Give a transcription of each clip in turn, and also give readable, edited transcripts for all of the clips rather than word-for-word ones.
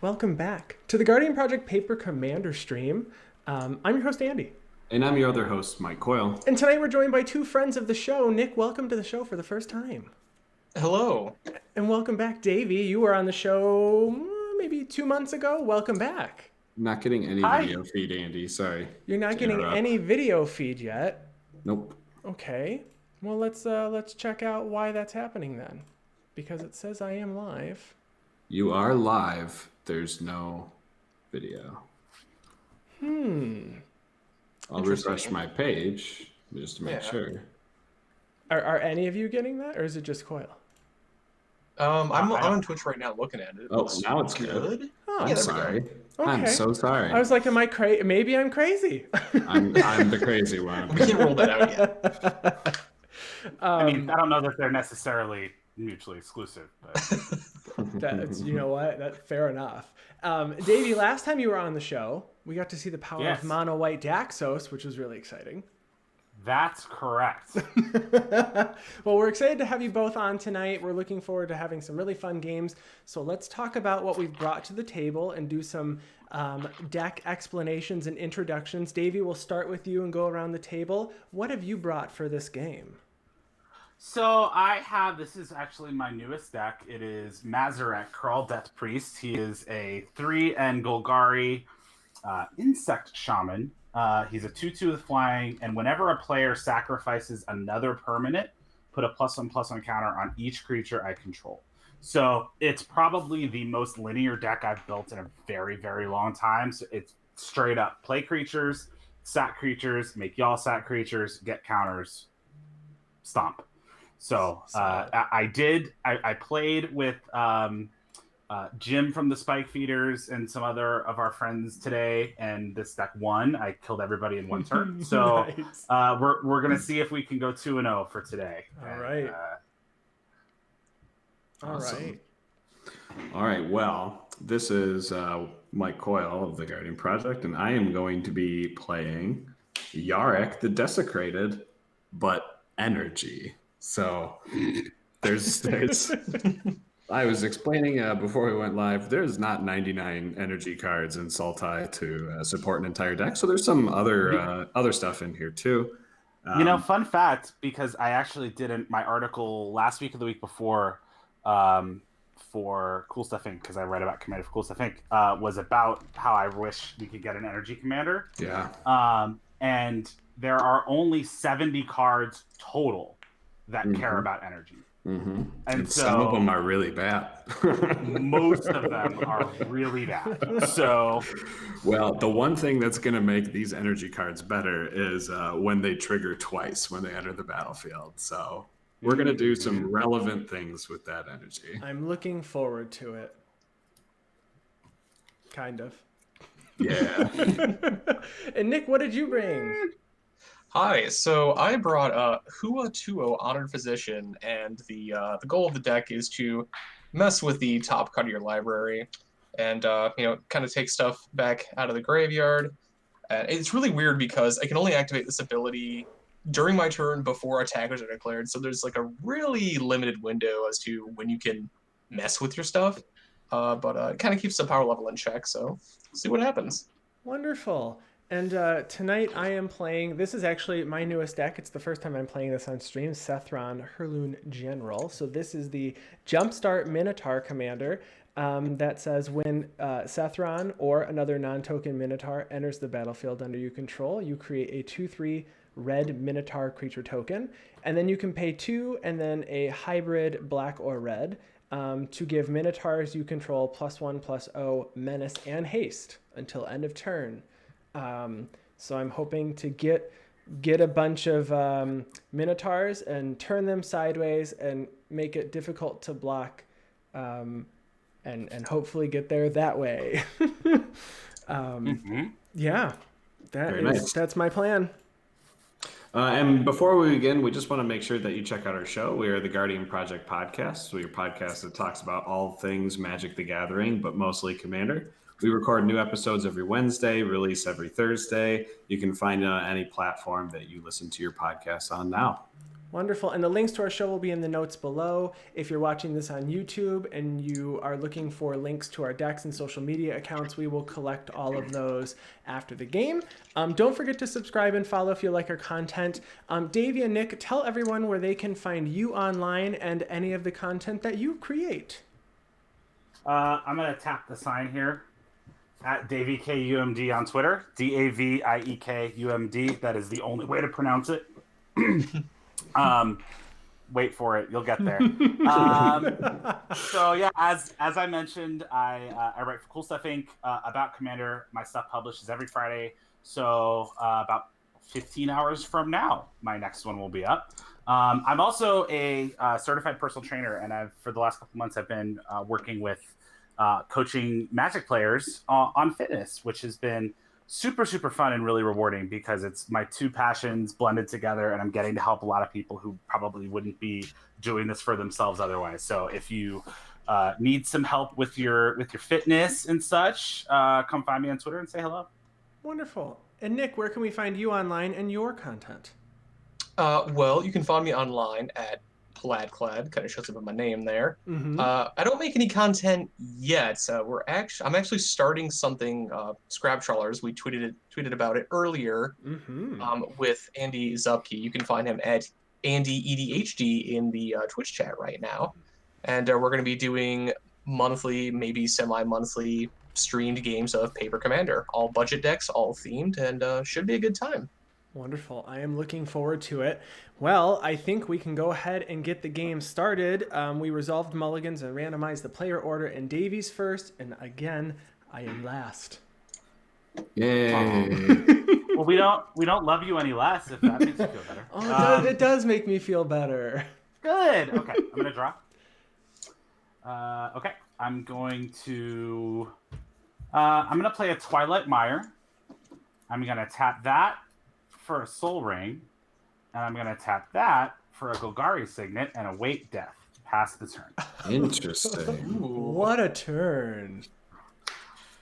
Welcome back to the Guardian Project Paper Commander stream. I'm your host, Andy. And I'm your other host, Mike Coyle. And tonight we're joined by two friends of the show. Nick, welcome to the show for the first time. Hello. And welcome back, Davie. You were on the show maybe 2 months ago. Welcome back. Not getting any video feed, Andy. Sorry. You're not getting any video feed yet? Nope. Okay. Well, let's check out why that's happening then. Because it says I am live. You are live. There's no video. I'll refresh my page just to make sure. Are any of you getting that, or is it just Coyle? I'm on Twitch right now looking at it. Oh, now it's good. Oh, I'm sorry. Okay. I'm so sorry. I was like, am I crazy? Maybe I'm crazy. I'm the crazy one. We can't roll that out yet. I don't know that they're necessarily mutually exclusive, but That's, you know what? Fair enough. Davie, last time you were on the show, we got to see the power of mono white Daxos, which was really exciting. That's correct. Well, we're excited to have you both on tonight. We're looking forward to having some really fun games. So let's talk about what we've brought to the table and do some deck explanations and introductions. Davie, we'll start with you and go around the table. What have you brought for this game? So this is actually my newest deck. It is Mazirek, Kraul Death Priest. He is a 3N Golgari insect shaman. He's a 2/2 with flying, and whenever a player sacrifices another permanent, put a +1/+1 counter on each creature I control. So it's probably the most linear deck I've built in a very, very long time. So it's straight up play creatures, sat creatures, make y'all sat creatures, get counters, stomp. So I played with Jim from the Spike Feeders and some other of our friends today, and this deck won. I killed everybody in one turn. So Nice. we're gonna see if we can go 2-0 for today. All right. Awesome. All right. Well, this is Mike Coyle of the Guardian Project, and I am going to be playing Yarok the Desecrated, but energy. So there's I was explaining before we went live, there's not 99 energy cards in Sultai to support an entire deck. So there's some other stuff in here too. Fun fact, because I actually did my article last week or the week before for Cool Stuff Inc., because I read about Commander for Cool Stuff Inc., was about how I wish we could get an energy commander. Yeah. And there are only 70 cards total that care about energy. Mm-hmm. And so some of them are really bad. Most of them are really bad. So, well, the one thing that's going to make these energy cards better is when they trigger twice when they enter the battlefield. So we're going to do some relevant things with that energy. I'm looking forward to it. Kind of. Yeah. And Nick, what did you bring? Hi, so I brought Hua Tuo, Honored Physician, and the goal of the deck is to mess with the top card of your library and kind of take stuff back out of the graveyard. And it's really weird because I can only activate this ability during my turn before attackers are declared, so there's like a really limited window as to when you can mess with your stuff. But it kind of keeps the power level in check, so see what happens. Wonderful. And tonight I am playing, this is actually my newest deck. It's the first time I'm playing this on stream, Sethron, Hurloon General. So this is the Jumpstart Minotaur commander that says when Sethron or another non-token Minotaur enters the battlefield under your control, you create a 2/3 red Minotaur creature token. And then you can pay 2 and then a hybrid black or red to give Minotaurs you control +1/+0 menace and haste until end of turn. So I'm hoping to get a bunch of Minotaurs and turn them sideways and make it difficult to block, and hopefully get there that way. Yeah, that's my plan. And before we begin, we just want to make sure that you check out our show. We are the Guardian Project Podcast. We're a podcast that talks about all things Magic the Gathering, but mostly Commander. We record new episodes every Wednesday, release every Thursday. You can find it on any platform that you listen to your podcast on now. Wonderful. And the links to our show will be in the notes below. If you're watching this on YouTube and you are looking for links to our decks and social media accounts, we will collect all of those after the game. Don't forget to subscribe and follow if you like our content. Davie and Nick, tell everyone where they can find you online and any of the content that you create. I'm going to tap the sign here at DavieKUMD on Twitter. DAVIEKUMD. That is the only way to pronounce it. Wait for it. You'll get there. So yeah, as I mentioned, I write for Cool Stuff Inc. About Commander. My stuff publishes every Friday. So about 15 hours from now, my next one will be up. I'm also a certified personal trainer, and for the last couple months, I've been working with coaching Magic players on fitness, which has been super, super fun and really rewarding because it's my two passions blended together, and I'm getting to help a lot of people who probably wouldn't be doing this for themselves otherwise. So if you need some help with your fitness and such, come find me on Twitter and say hello. Wonderful. And Nick, where can we find you online and your content? Well, you can find me online at Pladclad, kind of shows up in my name there. Mm-hmm. I don't make any content yet. I'm actually starting something. Scrap Trawlers. We tweeted about it earlier. Mm-hmm. With Andy Zupke. You can find him at AndyEDHD in the Twitch chat right now, and we're going to be doing monthly, maybe semi-monthly streamed games of Paper Commander, all budget decks, all themed, and should be a good time. Wonderful. I am looking forward to it. Well, I think we can go ahead and get the game started. We resolved mulligans and randomized the player order, and Davie's first, and again, I am last. Yay. Well, we don't love you any less if that makes you feel better. Oh, it does make me feel better. Good. Okay, I'm gonna draw. Okay, I'm going to play a Twilight Mire. I'm gonna tap that for a Soul Ring, and I'm gonna tap that for a Golgari Signet and await death. Pass the turn. Interesting. What a turn.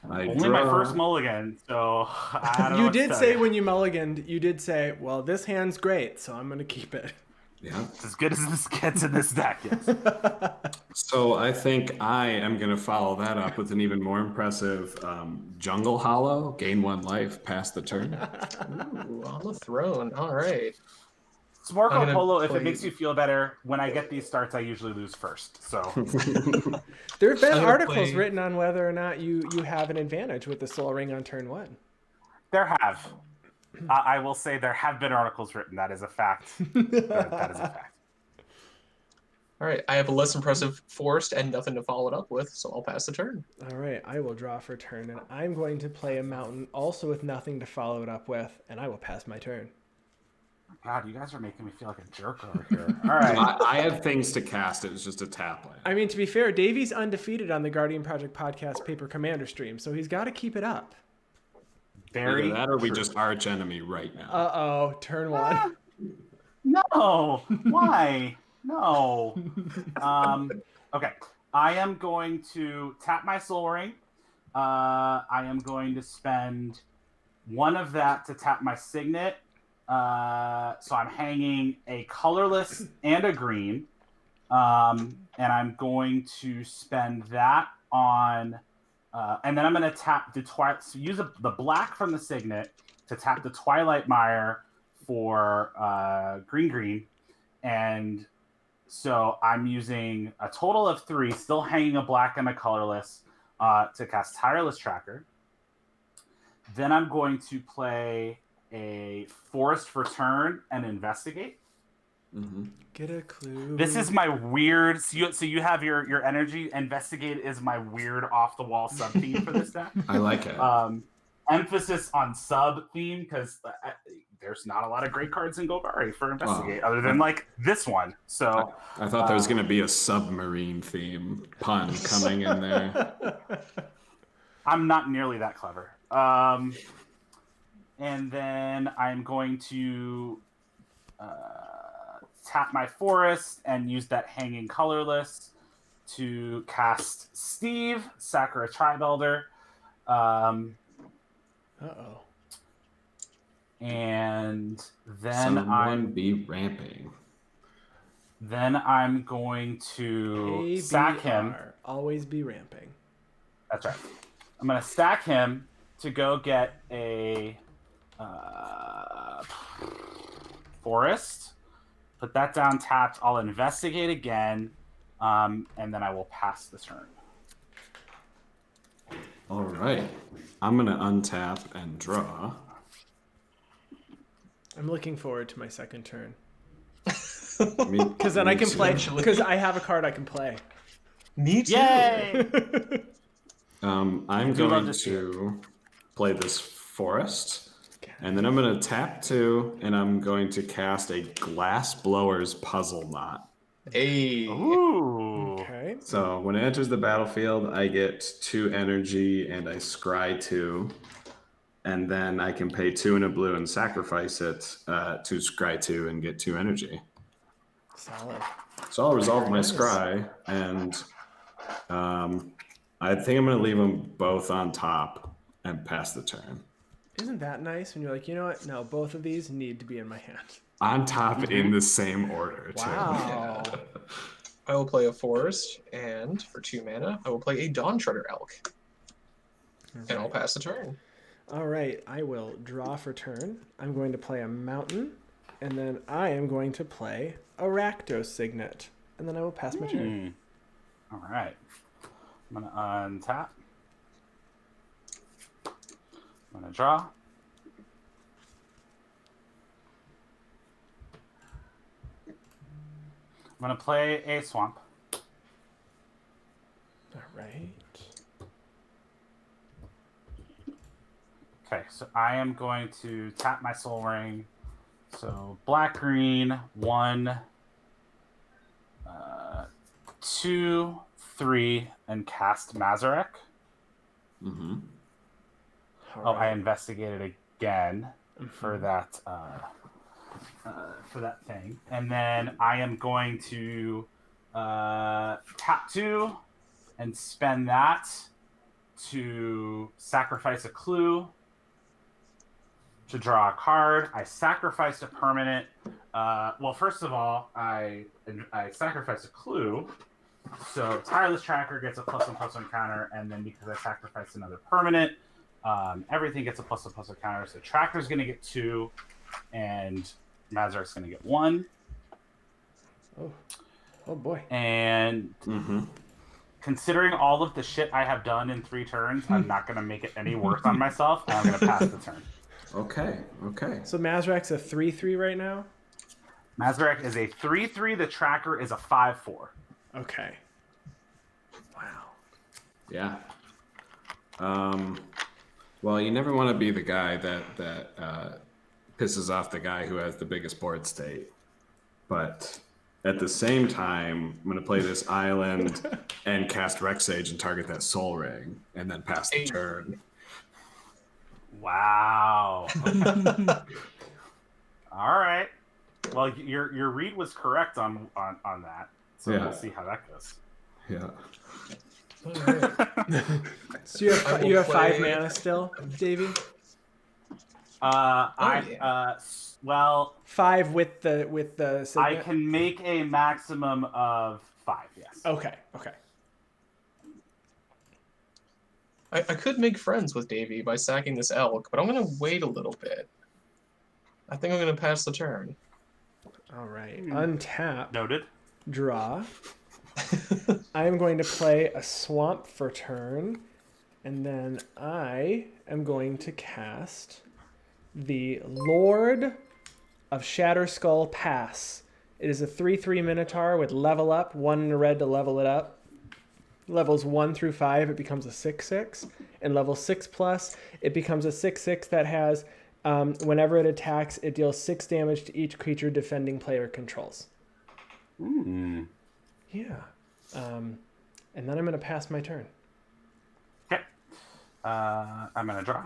Only my first mulligan, so I don't know. You did say when you mulliganed, you did say, well, this hand's great, so I'm going to keep it. Yeah. It's as good as this gets in this deck, yes. So I think I am going to follow that up with an even more impressive Jungle Hollow, gain 1 life, pass the turn. Ooh, on the throne. All right. It's Marco Polo, if it makes you feel better, when I get these starts, I usually lose first. So there have been articles written on whether or not you have an advantage with the Soul Ring on turn 1. There have. I will say there have been articles written. That is a fact. That is a fact. All right. I have a less impressive forest and nothing to follow it up with, so I'll pass the turn. All right. I will draw for turn, and I'm going to play a mountain also with nothing to follow it up with, and I will pass my turn. God, you guys are making me feel like a jerk over here. All right. I have things to cast. It was just a tap land. I mean, to be fair, Davie's undefeated on the Guardian Project Podcast Paper Commander stream, so he's got to keep it up. Very Either that, or we true. just arch enemy right now. Uh-oh, turn 1. No. Why? No. Okay. I am going to tap my Soul Ring. I am going to spend 1 of that to tap my Signet. So I'm hanging a colorless and a green. And I'm going to spend that on... and then I'm going to tap the Twilight... So use the black from the Signet to tap the Twilight Mire for green. And so I'm using a total of 3, still hanging a black and a colorless, to cast Tireless Tracker. Then I'm going to play a Forest for turn and Investigate. Mm-hmm. Get a clue. This is my weird... So you have your energy. Investigate is my weird off-the-wall sub-theme for this deck. I like it. Emphasis on sub-theme, because there's not a lot of great cards in Golgari for Investigate, other than, like, this one. So I thought there was going to be a submarine theme pun coming in there. I'm not nearly that clever. And then I'm going to tap my Forest and use that hanging colorless to cast Steve, Sacker a Tribe-Elder. Uh-oh. And then Someone be ramping. Then I'm going to ABR. sack him. Always be ramping. That's right. I'm going to stack him to go get a forest. Put that down tapped. I'll investigate again, and then I will pass the turn. All right. I'm going to untap and draw. I'm looking forward to my second turn. Me- Because then me I can too. play. Because I have a card I can play. Me too. Yay! I'm do love going to see to play this forest, and then I'm going to tap 2, and I'm going to cast a Glass Blower's Puzzle Knot. Hey. Ooh. Okay. So when it enters the battlefield, I get 2 energy, and I scry 2, and then I can pay 2 and a blue and sacrifice it to scry 2 and get 2 energy. Solid. So I'll resolve my Nice. scry, and I think I'm going to leave them both on top and pass the turn. Isn't that nice when you're like, you know what? No, both of these need to be in my hand. On top in the same order, too. Wow. I will play a forest, and for 2 mana, I will play a Dawn Treader Elk. And I'll pass the turn. All right. I will draw for turn. I'm going to play a mountain, and then I am going to play a Rakdos Signet, and then I will pass my turn. All right. I'm going to untap. I'm going to draw. I'm going to play a swamp. All right. Okay, so I am going to tap my Soul Ring. So black, green, 1, 2, 3, and cast Mazirek. Mm-hmm. All I right. investigated again for that thing, and then I am going to tap 2 and spend that to sacrifice a clue to draw a card. I sacrificed a permanent. Well, first of all, I sacrificed a clue, so Tireless Tracker gets a +1/+1 counter, and then because I sacrificed another permanent, everything gets a +1/+1 counter. So Tracker's going to get 2, and Mazirek's going to get 1. Oh boy. And considering all of the shit I have done in 3 turns, I'm not going to make it any worse on myself, and I'm going to pass the turn. Okay. So Mazirek's a 3/3 right now? Mazirek is a 3/3. The Tracker is a 5/4. Okay. Wow. Yeah. Well, you never want to be the guy that pisses off the guy who has the biggest board state. But at the same time, I'm going to play this island and cast Rex Sage and target that Soul Ring, and then pass the turn. Wow. All right. Well, your read was correct on that. So Yeah. we'll see how that goes. Yeah. All right. So you have, I will 5 play- mana still, Davie? Well, 5 with the Signet? I can make a maximum of 5. Yes. Okay. I could make friends with Davie by sacking this elk, but I'm going to wait a little bit. I think I'm going to pass the turn. All right. Untap. Noted. Draw. I am going to play a swamp for turn, and then I am going to cast the Lord of Shatterskull Pass. It is a 3/3 Minotaur with level up, 1 in a red to level it up. Levels 1 through 5, it becomes a 6/6, and level 6+, it becomes a 6/6 that has, whenever it attacks, it deals 6 damage to each creature defending player controls. Yeah. And then I'm going to pass my turn. Okay. I'm going to draw.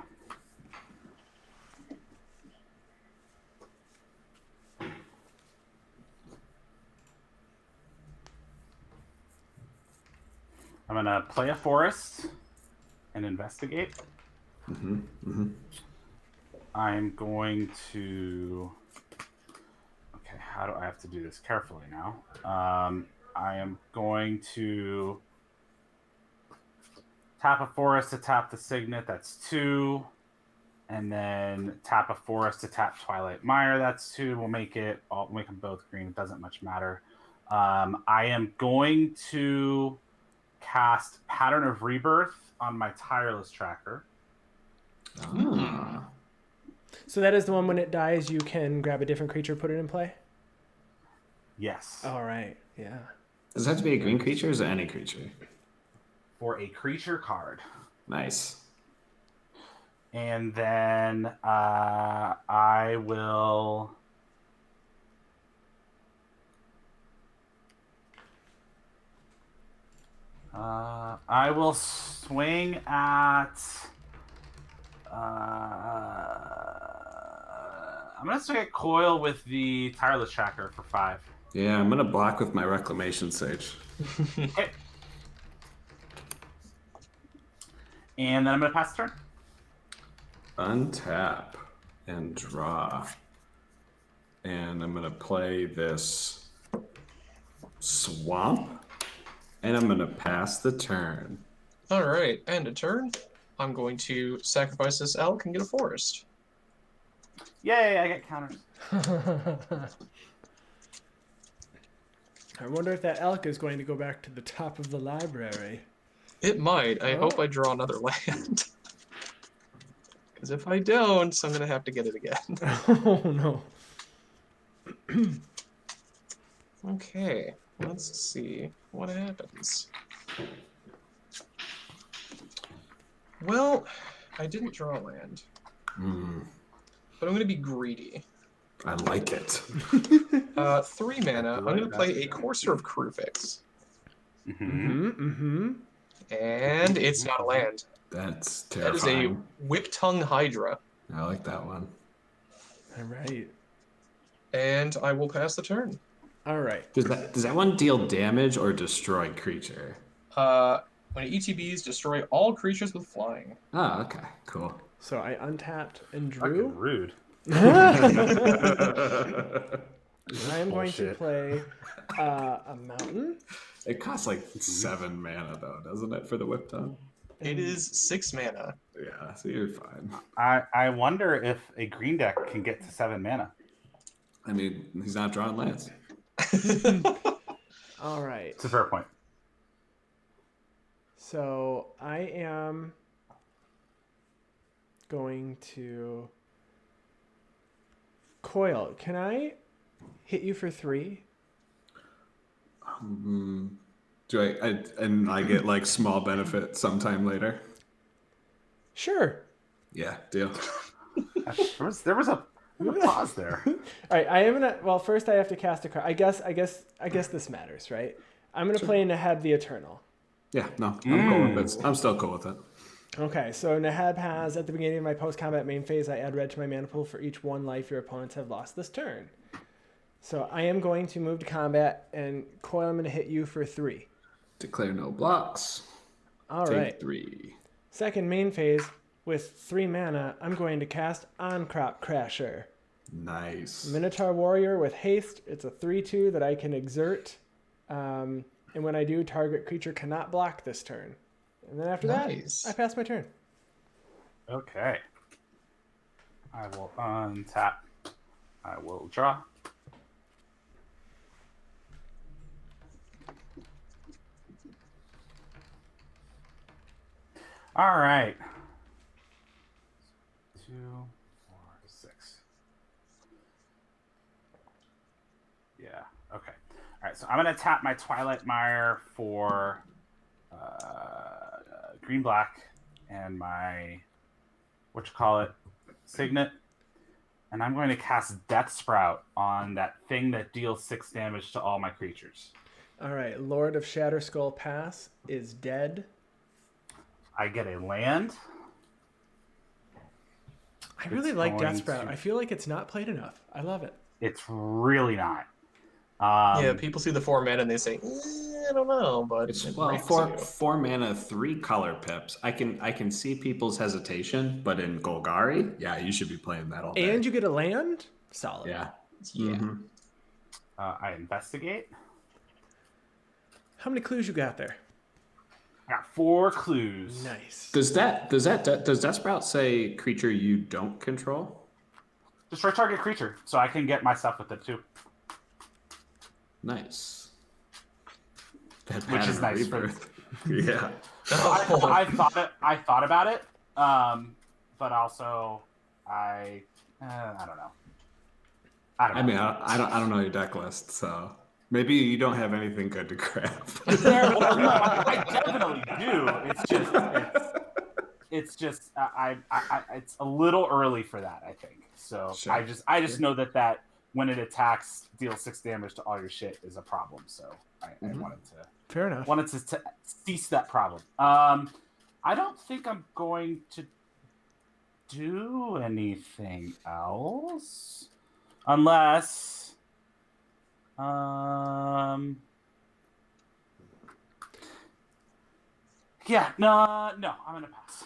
I'm going to play a forest and investigate. I'm going to... Okay, how do I have to do this carefully now? I am going to tap a forest to tap the Signet. That's 2. And then tap a forest to tap Twilight Mire. That's 2. We'll make them both green. It doesn't much matter. I am going to cast Pattern of Rebirth on my Tireless Tracker. Ah. So that is the one when it dies, you can grab a different creature, put it in play? Yes. All right. Yeah. Does it have to be a green creature or is it any creature? For a creature card. Nice. And then I will... I will swing at... I'm going to swing at Coil with the Tireless Tracker for 5. Yeah, I'm gonna block with my Reclamation Sage. Okay. And then I'm going to pass the turn. Untap and draw. And I'm gonna play this Swamp. And I'm gonna pass the turn. All right, and a turn. I'm going to sacrifice this elk and get a forest. Yay, I get counters. I wonder if that elk is going to go back to the top of the library. It might. I hope I draw another land. Because if I don't, I'm going to have to get it again. Oh, no. Okay, let's see what happens. Well, I didn't draw land, but I'm going to be greedy. I like it. 3 mana. I'm going to play a Courser of Crufix. And it's not a land. That's That is terrifying. a Whip-Tongue Hydra. I like that one. All right. And I will pass the turn. All right. Does that one deal damage or destroy creature? When it ETBs, destroy all creatures with flying. Oh, okay. Cool. So I untapped and Fucking drew. rude. I am going to Bullshit. play a mountain. It costs like 7 mana though, doesn't it, for the Whip Tongue? It is 6 mana. Yeah, so you're fine. I wonder if a green deck can get to 7 mana. I mean, he's not drawing lands. All right. It's a fair point. So I am going to Coil. Can I hit you for 3? Do I get like small benefit sometime later? Sure. Yeah, deal. There was a pause there. All right. I am gonna. Well, first I have to cast a card. I guess this matters, right? I'm gonna play Nahab the Eternal. Yeah, no, I'm cool with it. I'm still cool with it. Okay, so Nahab has, at the beginning of my post-combat main phase, I add red to my mana pool for each 1 life your opponents have lost this turn. So I am going to move to combat, and Coil, I'm going to hit you for 3. Declare no blocks. All Take right. 3. Second main phase, with 3 mana, I'm going to cast On-Crop Crasher. Nice. Minotaur Warrior with haste. It's a 3/2 that I can exert. And when I do, target creature cannot block this turn. And then after Nice. that, I pass my turn. Okay. I will untap. I will draw. All right. 2, 4, 6. Yeah. Okay. All right. So I'm gonna tap my Twilight Mire for green black and my Signet, and I'm going to cast Death Sprout on that thing that deals 6 damage to all my creatures. All right, Lord of Shatterskull Pass is dead. I get a land. I really It's like Death going Sprout. to- I feel like it's not played enough. I love it. It's really not. Yeah, people see the 4 mana and they say, I don't know, but It's it well, ranks 4 mana, 3 color pips. I can see people's hesitation, but in Golgari, yeah, you should be playing that all day. And you get a land? Solid. yeah. Yeah. Mhm. I investigate. How many clues you got there? I got 4 clues. Nice. Does that sprout say creature you don't control? Destroy target creature, so I can get my stuff with it too. Nice. That Which is pattern nice for- rebirth. Yeah. I thought about it, but also I don't know. I mean, I don't know your deck list, so maybe you don't have anything good to grab. Well, no, I definitely do. It's just it's a little early for that, I think. So Sure. I just know that when it attacks, deals 6 damage to all your shit is a problem. So I wanted to. Fair enough. Wanted to cease that problem. I don't think I'm going to do anything else, unless, yeah, no, I'm gonna pass.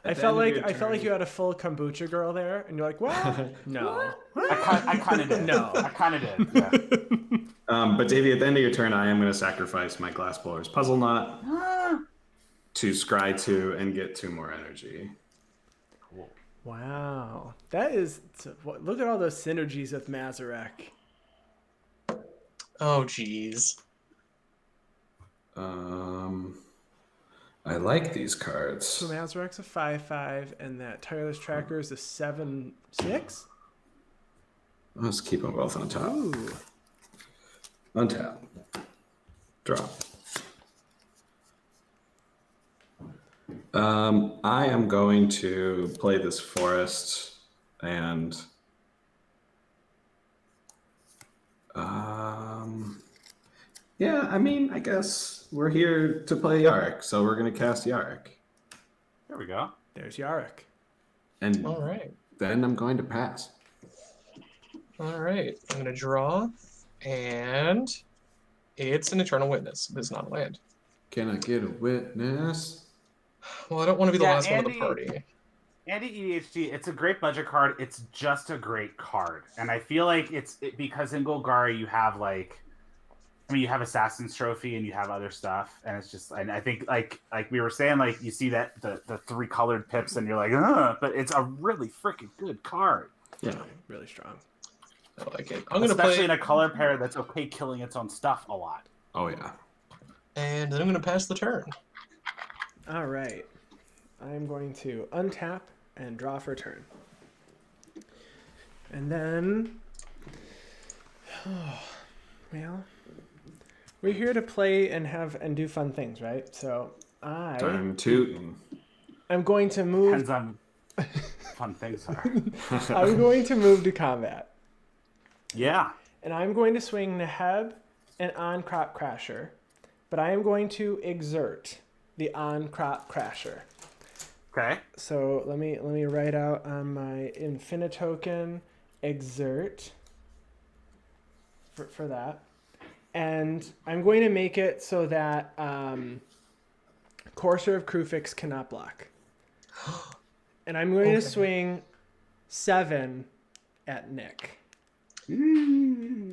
I felt like you had a full kombucha girl there, and you're like, what? No. I kind of did. No. I kind of did. Yeah. But Davie, at the end of your turn, I am going to sacrifice my Glassblower's Puzzle Knot to scry 2 and get 2 more energy. Cool. Wow. That is... Look at all those synergies with Mazirek. Oh, jeez. I like these cards. So Mazirek's a 5/5, and that Tireless Tracker is a 7/6? Let's keep them both on top. Ooh. Untap. Drop. I am going to play this forest and yeah, I mean, I guess we're here to play Yarok, so we're gonna cast Yarok. There we go. There's Yarok. And All right. then I'm going to pass. All right. I'm going to draw, and it's an Eternal Witness. It's not a land. Can I get a witness? Well, I don't want to be the Yeah, last one of the Andy- party. Anti-EDHD, it's a great budget card. It's just a great card. And I feel like because in Golgari you have you have Assassin's Trophy and you have other stuff, and it's just, and I think like we were saying, like you see that the 3 colored pips and you're like, but it's a really freaking good card. Yeah. Really strong. I like it. I'm going to Especially play, in a color pair that's okay killing its own stuff a lot. Oh yeah. and then I'm going to pass the turn. All right. I'm going to untap and draw for turn. And then... well... We're here to play and do fun things, right? So Time tootin'. I'm going to move... Depends on fun things are. I'm going to move to combat. Yeah. And I'm going to swing Neheb and On-Crop Crasher. But I am going to exert the On-Crop Crasher. Okay. So let me write out on my Infinitoken exert for that. And I'm going to make it so that Courser of Krufix cannot block. And I'm going to swing 7 at Nick.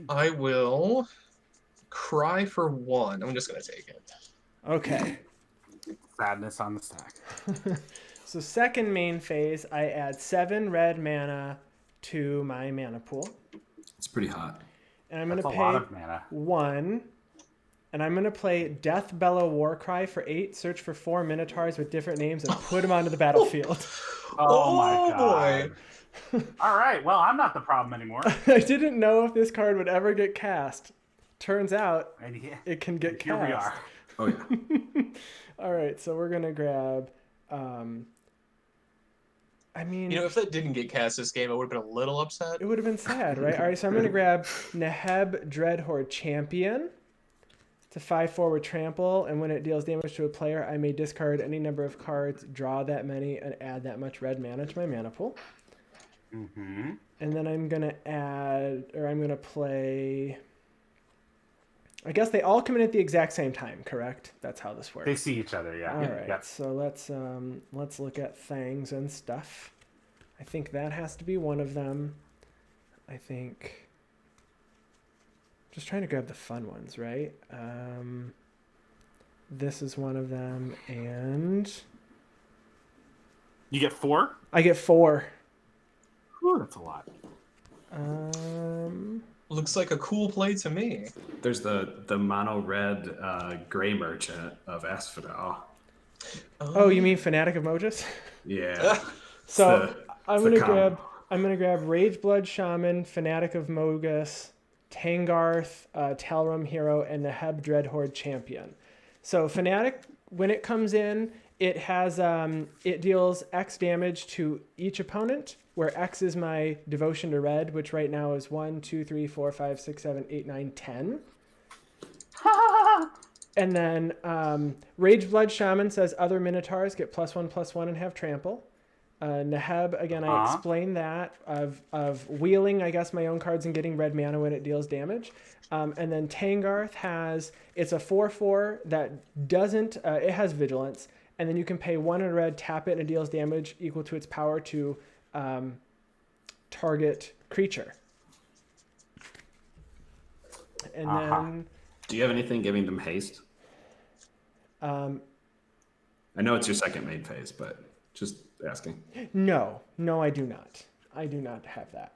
I will cry for 1. I'm just going to take it. Okay. Sadness on the stack. So second main phase, I add 7 red mana to my mana pool. It's pretty hot. And I'm going to That's a lot of pay mana. 1. And I'm going to play Death Bellow Warcry for 8. Search for 4 Minotaurs with different names and put them onto the battlefield. Oh my boy. god. All right. Well, I'm not the problem anymore. I didn't know if this card would ever get cast. Turns out And it can get here cast. we are. Oh yeah. All right, so we're going to grab... I mean... You know, if that didn't get cast this game, I would have been a little upset. It would have been sad, right? All right, so I'm going to grab Neheb Dreadhorde Champion. It's a 5/4 with trample, and when it deals damage to a player, I may discard any number of cards, draw that many, and add that much red mana to my mana pool. Mm-hmm. And then I'm going to play... I guess they all come in at the exact same time, correct? That's how this works. They see each other, yeah. All right, Yep. so let's look at things and stuff. I think that has to be one of them. I think Just trying to grab the fun ones, right? This is one of them, and You get 4? I get 4. Ooh, that's a lot. Looks like a cool play to me. There's the mono red gray merchant of Asphodel. Oh, you mean Fanatic of Mogus? Yeah. So I'm the gonna grab Rage Blood Shaman, Fanatic of Mogus, Tangarth, Talrum Hero, and the Heb Dreadhorde Champion. So Fanatic, when it comes in, it has it deals X damage to each opponent, where X is my devotion to red, which right now is 1, 2, 3, 4, 5, 6, 7, 8, 9, 10. And then Rage Blood Shaman says other Minotaurs get +1/+1 and have trample. Neheb, again, I explained that of wheeling, I guess, my own cards and getting red mana when it deals damage. And then Tangarth it's a 4/4 that doesn't, it has vigilance. And then you can pay 1 in red, tap it, and it deals damage equal to its power to target creature. And then... Do you have anything giving them haste? I know it's your second main phase, but just asking. No, I do not. I do not have that.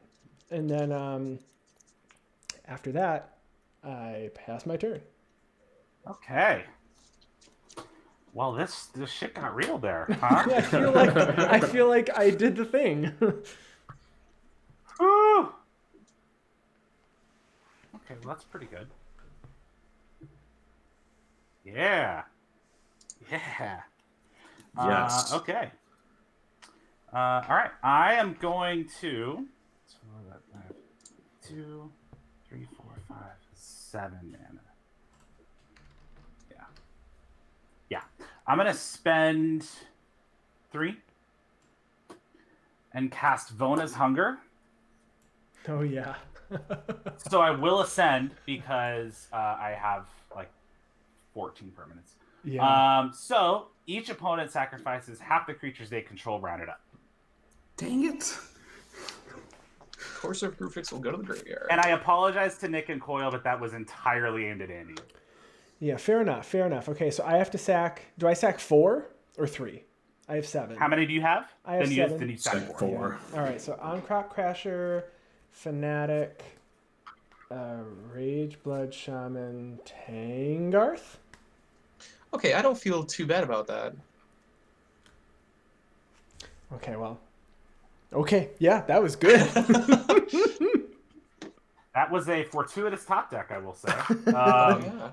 And then after that, I pass my turn. Okay. Well, this shit got real there, huh? I feel like I did the thing. Whew. Okay, well, that's pretty good. Yeah. Yes. Okay. All right. I am going to. So I have 2, 3, 4, 5, 7 mana. Yeah. I'm gonna spend 3 and cast Vona's Hunger. Oh yeah. So I will ascend because I have like 14 permanents. Yeah. So each opponent sacrifices half the creatures they control rounded up. Dang it. Courser of Grufix will go to the graveyard. And I apologize to Nick and Coyle, but that was entirely aimed at Andy. Yeah, fair enough. Okay, so I have to sack. Do I sack 4 or 3? I have 7. How many do you have? I have 7. Then you sack 4. 4. Yeah. All right, so on Crop Crasher, Fanatic, Rage Blood Shaman, Tangarth. Okay, I don't feel too bad about that. Okay, well. Okay, yeah, that was good. That was a fortuitous top deck, I will say. Yeah.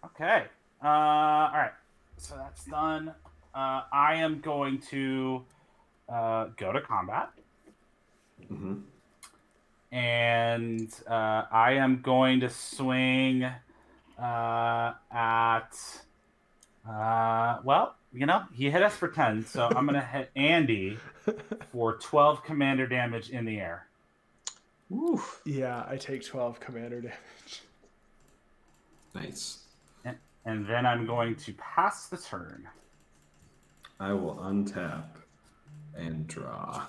Okay. All right. So that's done. I am going to go to combat. Mm-hmm. And I am going to swing at... well, he hit us for 10, so I'm going to hit Andy for 12 commander damage in the air. Woo. Yeah, I take 12 commander damage. Nice. And then I'm going to pass the turn. I will untap and draw.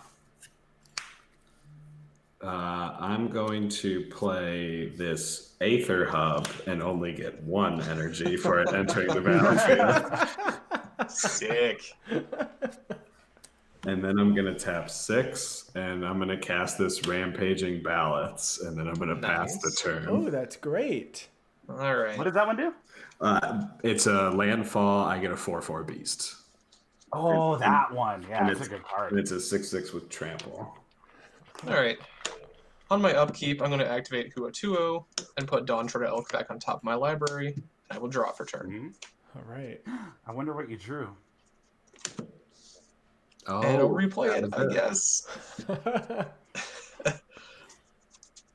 I'm going to play this Aether Hub and only get 1 energy for it entering the battlefield. Sick. And then I'm going to tap 6, and I'm going to cast this Rampaging Ballots, and then I'm going to pass the turn. Oh, that's great. All right. What does that one do? It's a landfall. I get a 4/4 beast. Oh, that one. Yeah, And that's a good card. And it's a 6/6 with trample. All right. On my upkeep, I'm going to activate Hua Tuo and put Dawntree Elk back on top of my library. I will draw for turn. Mm-hmm. All right. I wonder what you drew. Oh, And I'll replay it, I guess.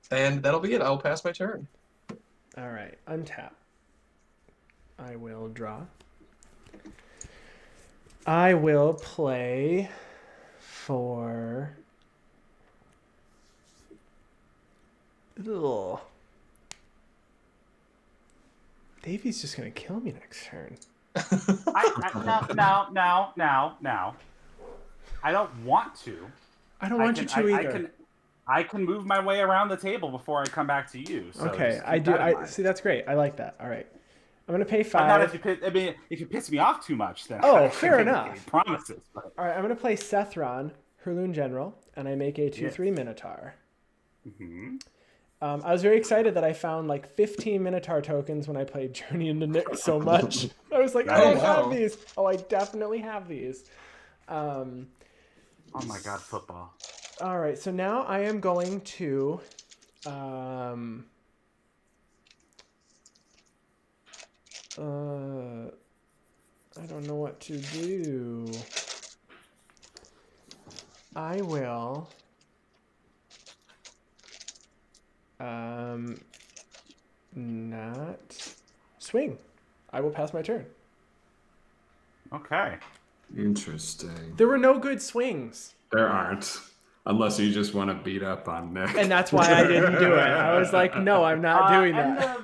And that'll be it. I'll pass my turn. All right. Untap. I will draw. I will play for... Ugh. Davey's just going to kill me next turn. No. I don't want to. I don't want you to either. I can move my way around the table before I come back to you. So Okay, just I keep do. that in I mind. see. That's great. I like that. All right, I'm gonna pay But not if 5. you. I mean, if you piss me off too much, then Oh, I fair can't make enough. any promises. But All right, I'm gonna play Sethron, Hurloon General, and I make a 2/3 Yes. Minotaur. mhm. I was very excited that I found like 15 Minotaur tokens when I played Journey into Nyx so much. I was like, I Oh, don't have wow. these. Oh, I definitely have these. Um, Oh my god, football. all right, so now I am going to. I don't know what to do. I will. Not swing. I will pass my turn. Okay. Interesting. There were no good swings. There aren't. Unless you just want to beat up on Nick. And that's why I didn't do it. I was like, no, I'm not doing that.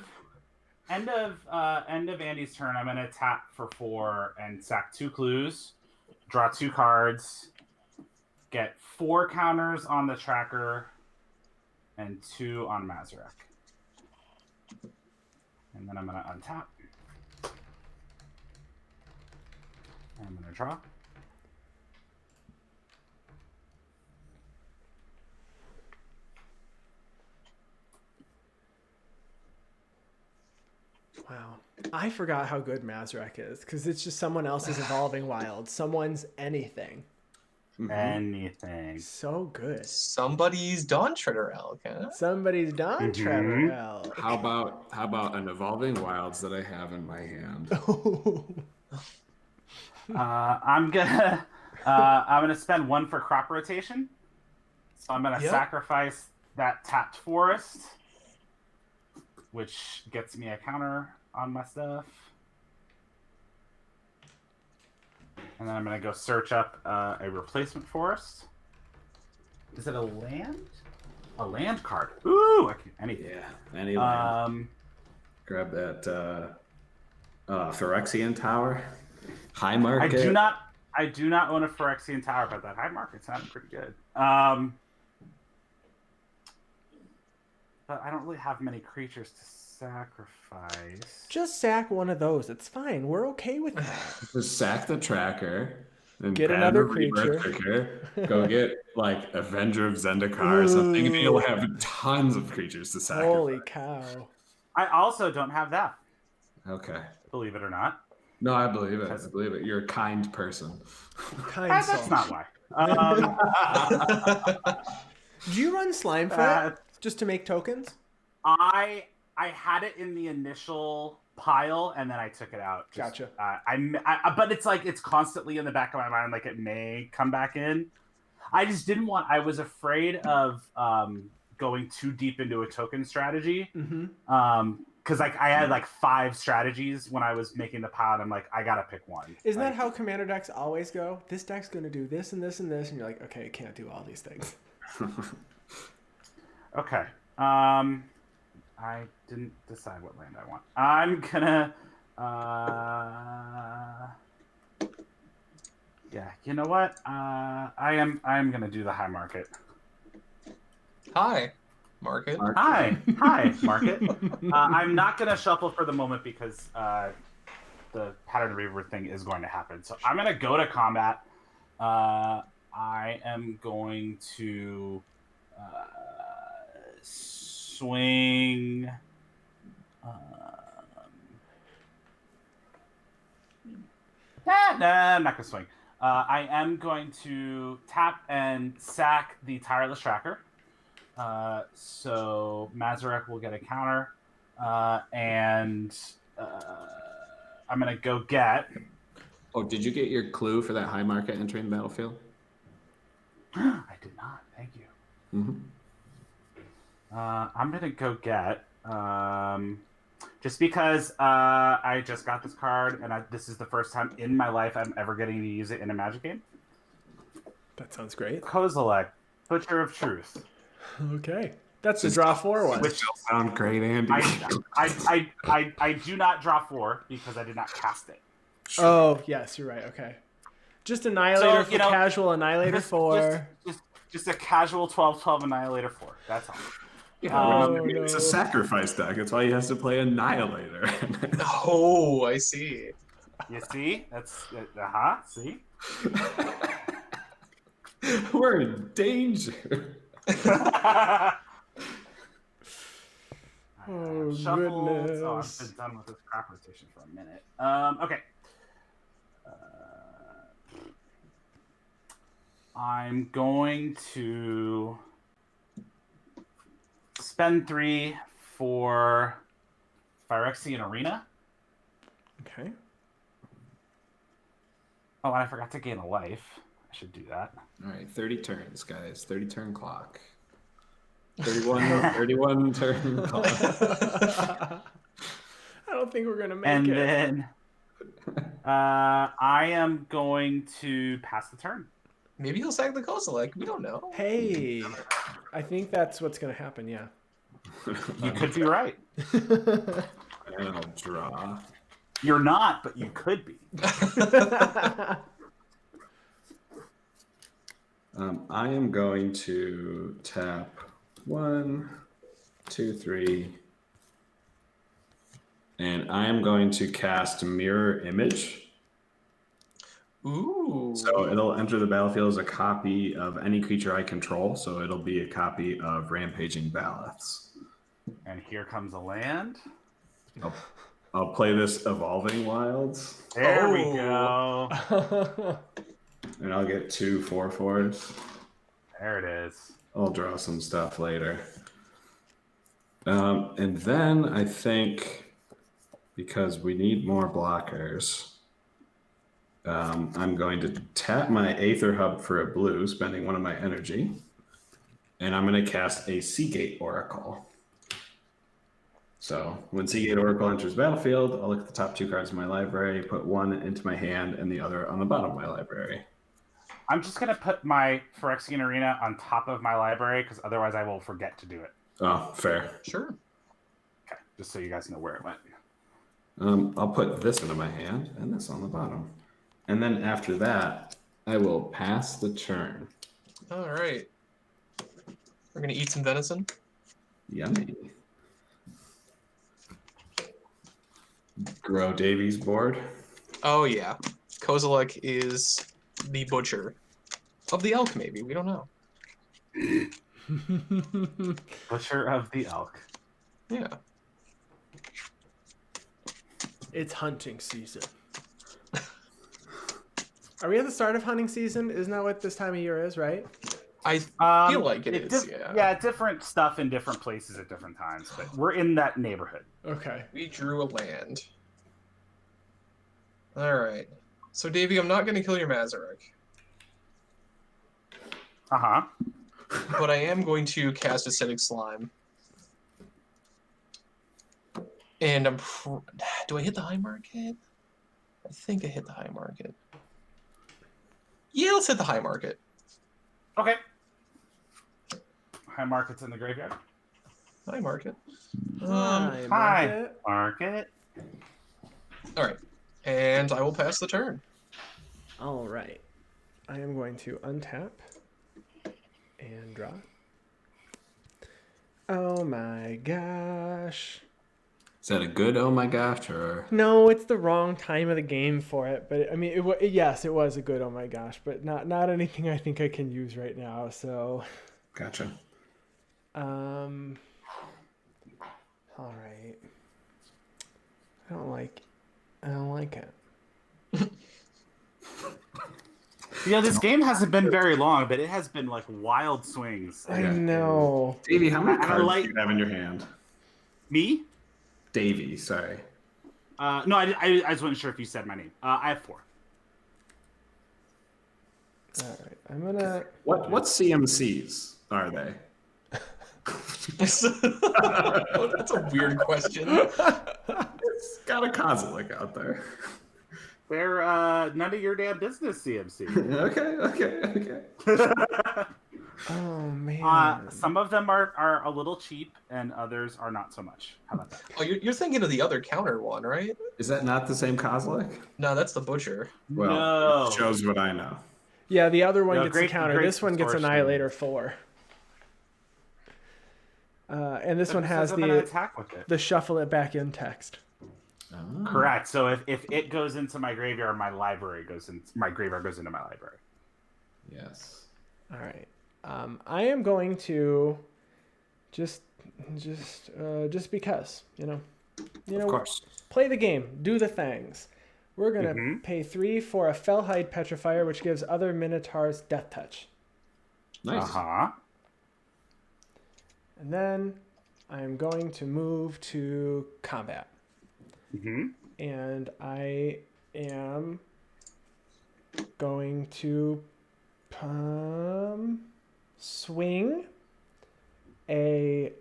End of Andy's turn. I'm gonna tap for 4 and sack 2 clues, draw 2 cards, get 4 counters on the tracker, and 2 on Mazirek. And then I'm gonna untap. And I'm gonna draw. Wow. I forgot how good Mazirek is because it's just someone else's Evolving Wild. Someone's anything. Anything. So good. Somebody's Dawn Treader Elk, huh? Somebody's Dawn Treader Elk. How about an Evolving Wilds that I have in my hand? I'm gonna spend 1 for crop rotation. So I'm gonna sacrifice that tapped forest, which gets me a counter on my stuff. And then I'm gonna go search up a replacement forest. Is it a land? A land card. Ooh, anything. Yeah, any land. Grab that Phyrexian Tower. High market. I do not own a Phyrexian Tower, but that high market sounded pretty good. But I don't really have many creatures to sacrifice. Just sack one of those. It's fine. We're okay with that. Just sack the tracker. And Get grab another a rebirth creature. Go get like Avenger of Zendikar or something, and you'll have tons of creatures to sacrifice. Holy cow. I also don't have that. Okay. Believe it or not. No, I believe it. I believe it. You're a kind person. Kind soul. That's not why. Do you run Slime Foot just to make tokens? I had it in the initial pile and then I took it out. Gotcha. But it's like it's constantly in the back of my mind, like it may come back in. I just didn't want. I was afraid of going too deep into a token strategy. Because like I had like 5 strategies when I was making the pile, and I'm like, I gotta pick one. Isn't that how commander decks always go? This deck's gonna do this and this and this, and you're like, okay, it can't do all these things. Okay. I didn't decide what land I want. I'm gonna. Yeah, you know what? I am gonna do the high market. Hi, market. Hi, market. I'm not gonna shuffle for the moment because the Pattern Reaver thing is going to happen. So I'm gonna go to combat. I am going to swing. Nah, I'm not gonna swing. I am going to tap and sack the Tireless Tracker. So Mazirek will get a counter, and I'm gonna go get. Oh, did you get your clue for that high market entering the battlefield? I did not. Thank you. I'm gonna go get. Just because I just got this card, and this is the first time in my life I'm ever getting to use it in a Magic game. That sounds great. Kozilek, Butcher of Truth. Okay. That's the draw 4 one. Which sound great, Andy. I do not draw 4 because I did not cast it. Oh, yes, you're right. Okay. Just Annihilator for casual, Annihilator for... Just a casual 12/12 Annihilator 4. That's all. Yeah, Oh, it's a no. sacrifice deck. That's why he has to play Annihilator. Oh, I see. You see? That's see? We're in danger. Oh, Shuffled. goodness. Oh, I've been done with this crap rotation for a minute. Okay. I'm going to spend 3 for Phyrexian Arena. Okay. Oh, and I forgot to gain a life. I should do that. All right, 30 turns, guys. 30 turn clock. 31 turn clock. I don't think we're going to make And it. then I am going to pass the turn. Maybe he'll sack the Kozilek. We don't know. Hey, I think that's what's going to happen, yeah. You could be right. And I'll draw. You're not, but you could be. I am going to tap 1, 2, 3. And I am going to cast Mirror Image. Ooh. So it'll enter the battlefield as a copy of any creature I control. So it'll be a copy of Rampaging Baloths. And here comes a land. I'll play this Evolving Wilds. There we go. And I'll get 2 4/4s. There it is. I'll draw some stuff later. And then I think, because we need more blockers, I'm going to tap my Aether Hub for a blue, spending 1 of my energy. And I'm going to cast a Seagate Oracle. So when Seagate Oracle enters battlefield, I'll look at the top 2 cards in my library, put 1 into my hand and the other on the bottom of my library. I'm just going to put my Phyrexian Arena on top of my library, because otherwise I will forget to do it. Oh, fair. Sure. Okay, just so you guys know where it went. I'll put this into my hand and this on the bottom. And then after that, I will pass the turn. All right. We're going to eat some venison. Yummy. Grow Davie's board. Oh, yeah. Kozilek is the butcher. Of the elk, maybe. We don't know. Butcher of the Elk. Yeah. It's hunting season. Are we at the start of hunting season? Isn't that what this time of year is, right? I feel like it is, yeah. Yeah, different stuff in different places at different times, but we're in that neighborhood. Okay. We drew a land. All right. So, Davie, I'm not going to kill your Mazirek, Uh-huh. but I am going to cast Acidic Slime. And do I hit the high market? I think I hit the high market. Yeah, let's hit the high market. Okay. High market's in the graveyard. High market. Hi, High market. All right. And I will pass the turn. All right. I am going to untap and draw. Oh my gosh. Is that a good oh my gosh, or? No, it's the wrong time of the game for it. But I mean, yes, it was a good oh my gosh, but not anything I think I can use right now. So, Gotcha. all right. I don't like it. This game hasn't been very long, but it has been like wild swings. I know. Davie, how many I cards like- do you have in your hand? Me? Davie, sorry. No, I just wasn't sure if you said my name. I have 4. All right. I'm gonna. What CMCs are they? That's a weird question. It's got a Kozilek out there. They're none of your damn business, CMC. Okay. Oh man. Some of them are a little cheap, and others are not so much. How about that? Oh, you're thinking of the other counter one, right? Is that not the same Kozilek? No, that's the butcher. Well, No. it shows what I know. Yeah, the other one No, gets great- a counter. great This one gets distortion. Annihilator 4. And this one has I'm gonna attack with it. the shuffle it back in text. Oh. Correct. So if it goes into my graveyard, my graveyard goes into my library. Yes. All right. I am going to just because, Of course. play the game, do the things. We're gonna pay 3 for a Fellhide Petrifier, which gives other Minotaurs Death Touch. Nice. And then I'm going to move to combat. And I am going to swing I'm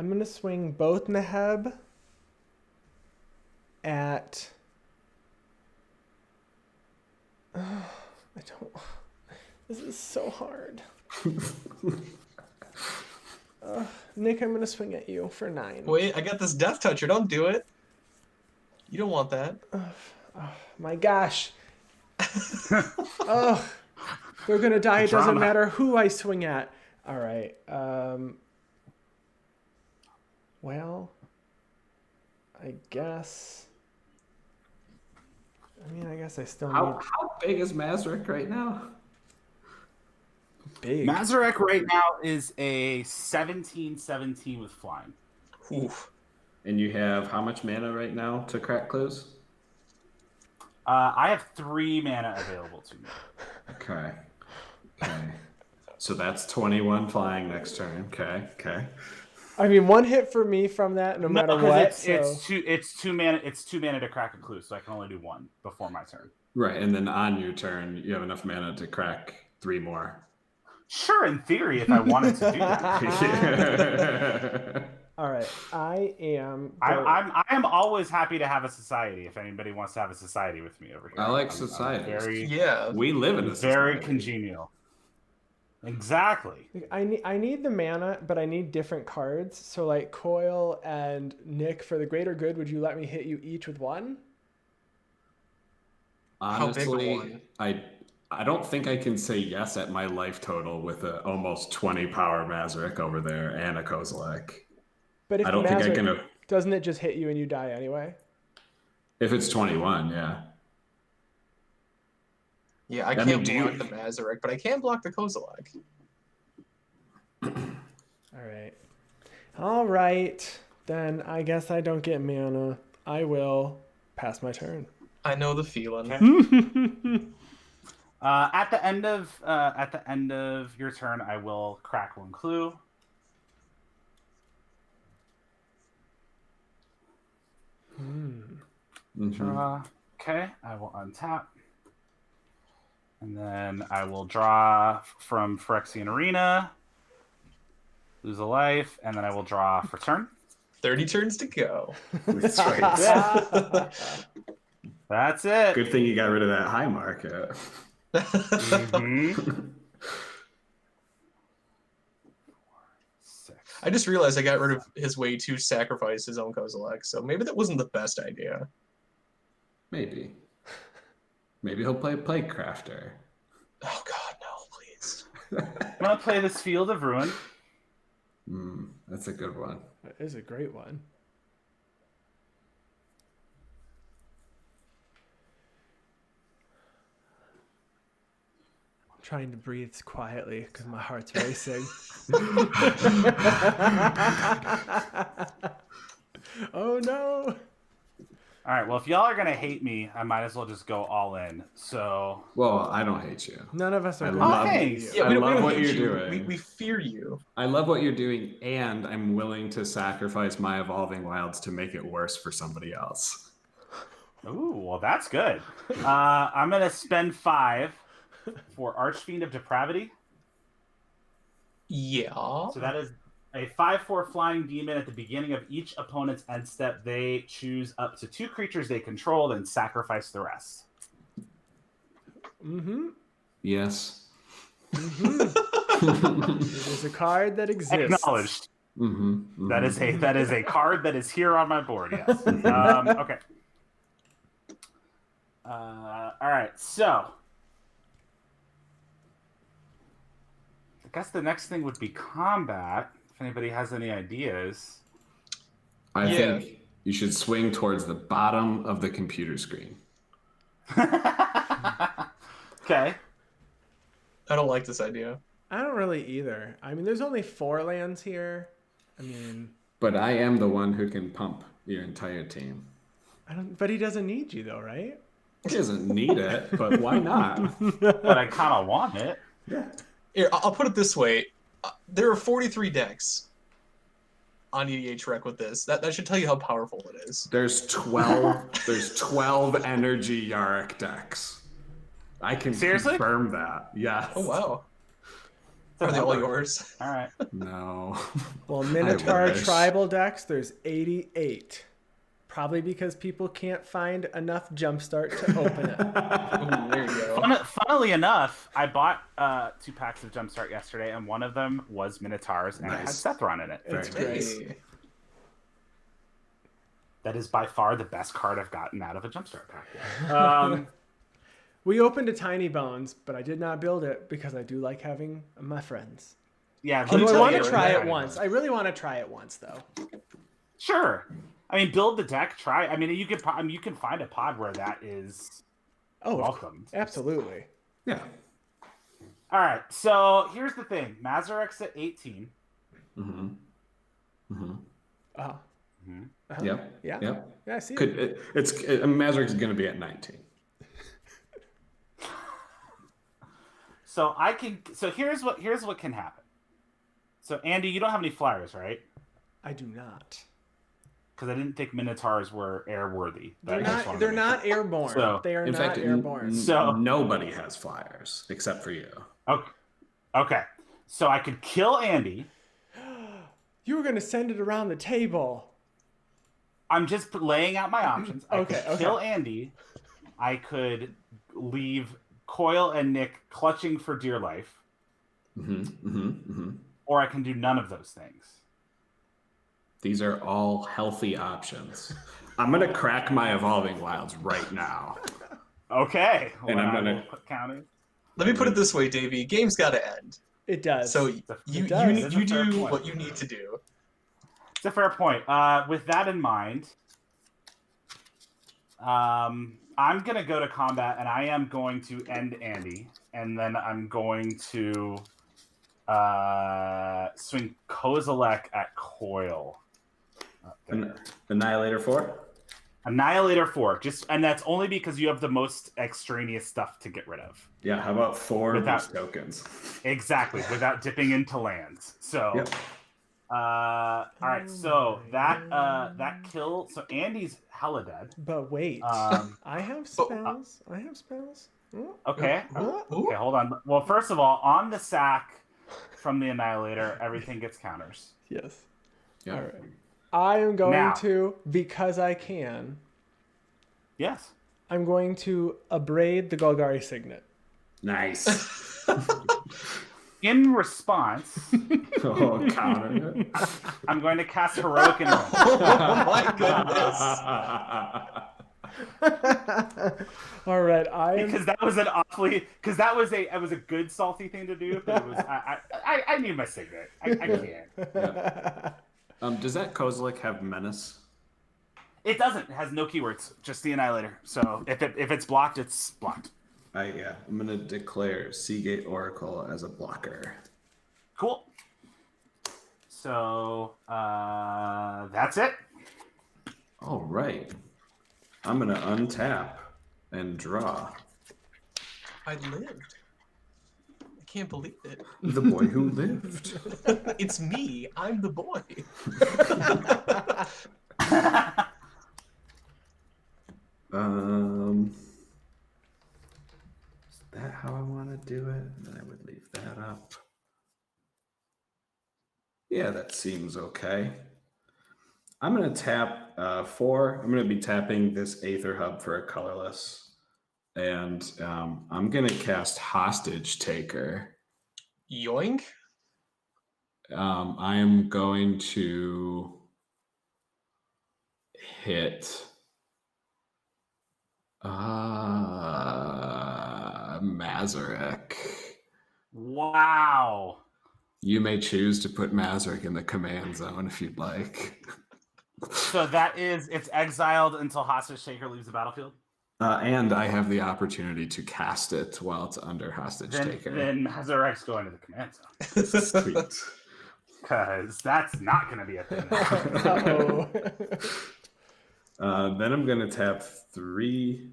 going to swing both Neheb at... This is so hard. Nick, I'm going to swing at you for 9. Wait, I got this Death Toucher. Don't do it. You don't want that. My gosh. Oh, they're going to die. It doesn't matter who I swing at. All right. Well, I guess... I guess I still need... How big is Mazirek right now? Big. Mazirek right now is a 17/17 with flying. Oof. And you have how much mana right now to crack clues? I have 3 mana available to me. Okay. So that's 21 flying next turn. Okay. One hit for me from that, no matter what. It's two mana. It's 2 mana to crack a clue, so I can only do 1 before my turn. Right, and then on your turn, you have enough mana to crack 3 more. Sure, in theory, if I wanted to do that. All right, I am always happy to have a society. If anybody wants to have a society with me over here, I like society. Yeah. We live in a very society. congenial. Exactly. I need the mana, but I need different cards. So like Coil and Nick, for the greater good, would you let me hit you each with 1? Honestly, How big a one? I don't think I can say yes at my life total with a almost 20 power Mazirek over there and a Kozilek. But if I don't think I Mazirek- can. Doesn't it just hit you and you die anyway? If it's 21, yeah. Yeah, I I can't mean, block the Mazirek, but I can block the Kozilek. All right. Then I guess I don't get mana. I will pass my turn. I know the feeling. Okay. At the end of your turn, I will crack 1 clue. Draw. Okay, I will untap. And then I will draw from Phyrexian Arena, lose a life, and then I will draw for turn. 30 turns to go. That's right. That's it. Good thing you got rid of that high market. Mhm. 6. I just realized I got rid of his way to sacrifice his own Kozilek, so maybe that wasn't the best idea. Maybe he'll play Crafter. Oh god, no, please. I'm going to play this Field of Ruin. That's a good one. That is a great one. I'm trying to breathe quietly because my heart's racing. Oh no! All right, well, if y'all are going to hate me, I might as well just go all in. So, Well, I don't hate you. None of us are I going love- to thanks. you. I we love don't what hate you're you. doing. We fear you. I love what you're doing, and I'm willing to sacrifice my Evolving Wilds to make it worse for somebody else. ooh, well, that's good. I'm going to spend 5 for Archfiend of Depravity. Yeah. So that is a 5/4 flying demon. At the beginning of each opponent's end step, they choose up to 2 creatures they control, then sacrifice the rest. Yes. It is a card that exists. Acknowledged. That is a card that is here on my board. Yes. Okay. All right. So guess the next thing would be combat. If anybody has any ideas. I Yeah. think you should swing towards the bottom of the computer screen. Okay. I don't like this idea. I don't really either. I mean, there's only 4 lands here. I mean, But I am the one who can pump your entire team. but he doesn't need you though, right? He doesn't need it, but why not? But I kind of want it. Yeah. Here, I'll put it this way. There are 43 decks on EDH Rec with this. That should tell you how powerful it is. There's 12 energy Yarok decks. I can Seriously? confirm that. Yes. Oh, wow. Are they all yours? All right. No. Well, Minotaur wish. tribal decks, there's 88. Probably because people can't find enough jumpstart to open it. Ooh, there you go. Funnily enough, I bought 2 packs of Jumpstart yesterday, and one of them was Minotaurs, and Nice. it had Sethron in it. It's Very great. nice. Hey. That is by far the best card I've gotten out of a Jumpstart pack. We opened a Tiny Bones, but I did not build it because I do like having my friends. Yeah, Can you Although I tell want me to right try now? it once. I really want to try it once, though. Sure. I mean, build the deck. Try. I mean, you can find a pod where that is Oh, welcomed. absolutely. Yeah. All right. So here's the thing. Mazirek's at 18. Mm-hmm. Mm-hmm. Oh. Mhm. Uh-huh. Yep. Yeah. Yep. Yeah, I see Could Mazirik's going to be at 19. So I can. So here's what can happen. So Andy, you don't have any flyers, right? I do not. Because I didn't think Minotaurs were airworthy. but They're I just wanted not. to They're make not sure. airborne. So, they are In not fact, airborne. So- nobody has flyers except for you. Okay. So I could kill Andy. You were gonna send it around the table. I'm just laying out my options. I Okay, could kill Andy. I could leave Coil and Nick clutching for dear life, Mm-hmm. Mm-hmm. Mm-hmm. or I can do none of those things. These are all healthy options. I'm going to crack my Evolving Wilds right now. Okay. And I'm gonna- I will put counters. Let me put it this way, Davie. Game's got to end. It does. So It you does. you, It's a you fair do point. what you need to do. It's a fair point. With that in mind, I'm going to go to combat, and I am going to end Andy, and then I'm going to swing Kozilek at Coil. Up there. Annihilator 4? Annihilator 4, and that's only because you have the most extraneous stuff to get rid of. Yeah, how about 4 of Without- these tokens? Exactly, without dipping into lands. So, Yep. all right. So that kill. So Andy's hella dead. But wait, Um, I have spells. I have spells. Oh, Okay. oh, Okay, hold on. Well, first of all, on the sack from the Annihilator, everything gets counters. yes. Yeah. All right. I am going Now. to, because I can, Yes. I'm going to abrade the Golgari Signet. Nice. In response, Oh, counter it. I'm going to cast Heroic Enroll. Oh my goodness. All right, I am. Because that was it was a good salty thing to do, but it was I need my signet. I can't. Does that Kozilek have Menace? It doesn't. It has no keywords, just the Annihilator. So if it's blocked, it's blocked. I'm going to declare Seagate Oracle as a blocker. Cool. So that's it. All right. I'm going to untap and draw. I lived. I can't believe it. The boy who lived. It's me. I'm the boy. Is that how I want to do it? And then I would leave that up. Yeah, that seems okay. I'm going to tap 4. I'm going to be tapping this Aether Hub for a colorless. And I'm going to cast Hostage Taker. Yoink. I am going to hit Mazirek. Wow. You may choose to put Mazirek in the command zone if you'd like. So that is, it's exiled until Hostage Taker leaves the battlefield? And I have the opportunity to cast it while it's under Hostage Taker. Then Mazirek's going to the command zone. Sweet. Because that's not going to be a thing. Then I'm going to tap 3,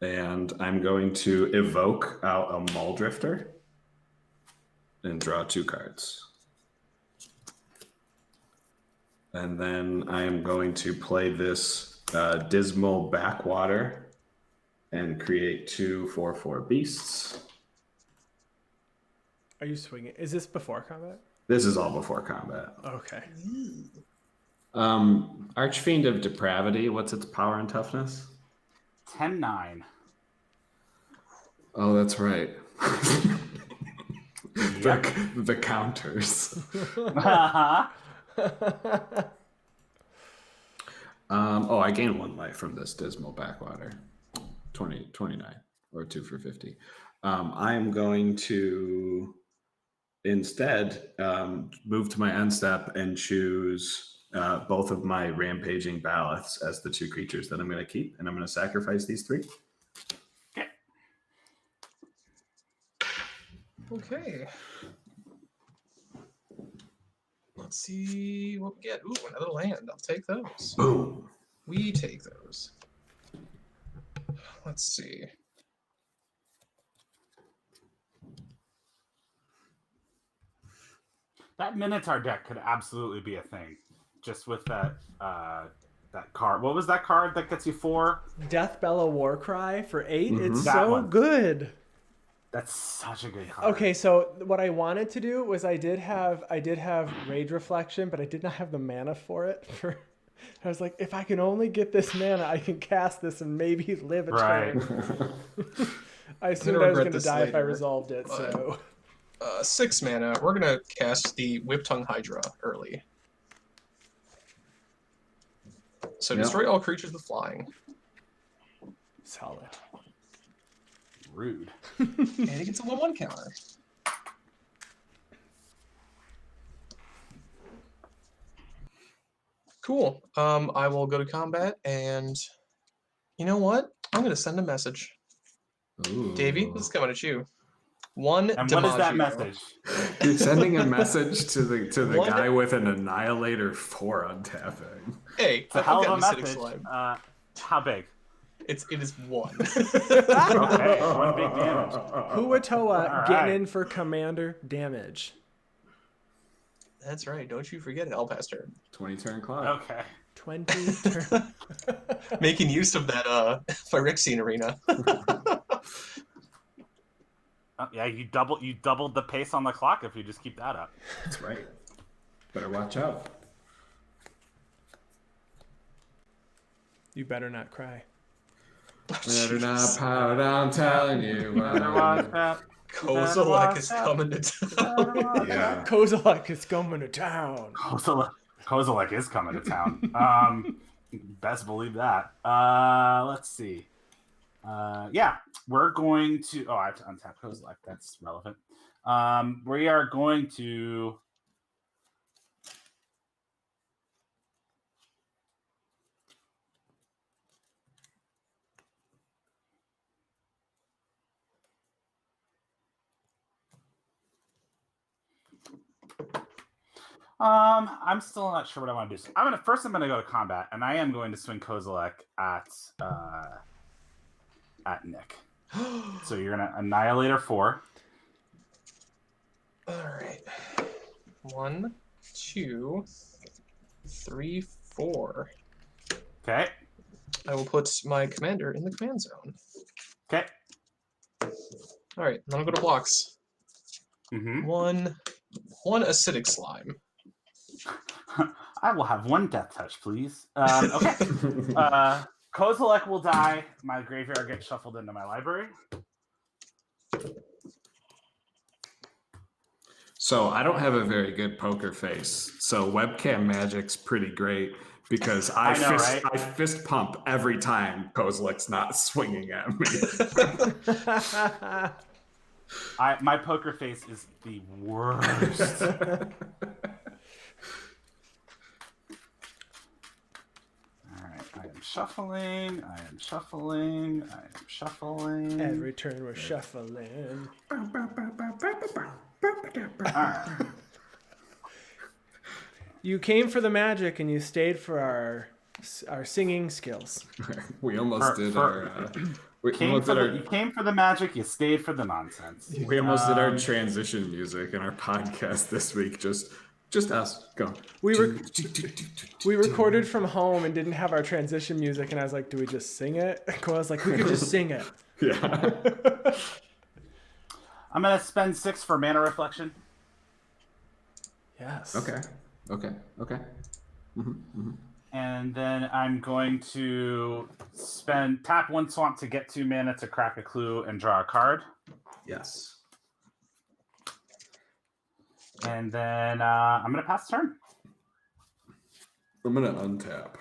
and I'm going to evoke out a Muldrifter and draw 2 cards. And then I am going to play this Dismal Backwater and create 2 4/4 beasts. Are you swinging? Is this before combat? This is all before combat. Okay. Archfiend of Depravity, what's its power and toughness? 10-9. Oh, that's right. Yep. the counters. I gain 1 life from this Dismal Backwater. 29 or 2 for 50. I am going to instead move to my end step and choose both of my Rampaging Baloths as the 2 creatures that I'm going to keep, and I'm going to sacrifice these 3. Okay. Let's see what we get. Ooh, another land. I'll take those. Boom. We take those. Let's see. That Minotaur deck could absolutely be a thing. Just with that that card. What was that card that gets you 4? Deathbellow Warcry for 8. It's That so one. good. That's such a good card. Okay, so what I wanted to do was I did have Rage Reflection, but I did not have the mana for it. I was like, if I can only get this mana, I can cast this and maybe live a turn. I assumed I was going to die if I resolved it. So 6 mana. We're going to cast the Whiptongue Hydra early. So destroy all creatures with flying. solid. Rude. And he gets a 1/1 counter. Cool. I will go to combat, and you know what? I'm going to send a message. Ooh. Davie, this is coming at you. One And what is that DiMaggio. message? You're sending a message to the One- guy with an Annihilator 4 untapping. Hey, It's a hell of a acidic message. slime. How big? It is 1. Okay, 1 big damage. Hua Tuo All getting right. in for commander damage. That's right. Don't you forget it. I'll pass turn. 20 turn clock. Okay. 20 turn. Making use of that Phyrexian arena. Yeah, you doubled the pace on the clock if you just keep that up. That's right. Better watch out. You better not cry. Better not pout, I'm telling you. Kozilek is coming to town. Yeah. Kozilek is coming to town. Kozilek is coming to town. Best believe that. Let's see. Yeah, we're going to. Oh, I have to untap Kozilek. That's relevant. We are going to. I'm still not sure what I want to do. So I'm gonna go to combat, and I am going to swing Kozilek at Nick. So you're gonna Annihilator 4. All right. 1, 2, 3, 4. Okay. I will put my commander in the command zone. Okay. All right. Then I'll go to blocks. Mm-hmm. One acidic slime. I will have 1 death touch, please. Okay. Kozilek will die. My graveyard gets shuffled into my library. So I don't have a very good poker face. So webcam magic's pretty great because I fist pump every time Kozilek's not swinging at me. My poker face is the worst. Alright, I am shuffling. Every turn we're shuffling. Alright. You came for the magic and you stayed for our singing skills. We almost did our. You came for the magic, you stayed for the nonsense. We almost did our transition music in our podcast this week. Just us. Go. We recorded from home and didn't have our transition music, and I was like, "Do we just sing it?" Cole was like, "We could just sing it." Yeah. I'm gonna spend 6 for mana reflection. Yes. Okay. And then I'm going to tap 1 swamp to get 2 mana to crack a clue and draw a card. Yes. And then I'm going to pass turn. I'm going to untap.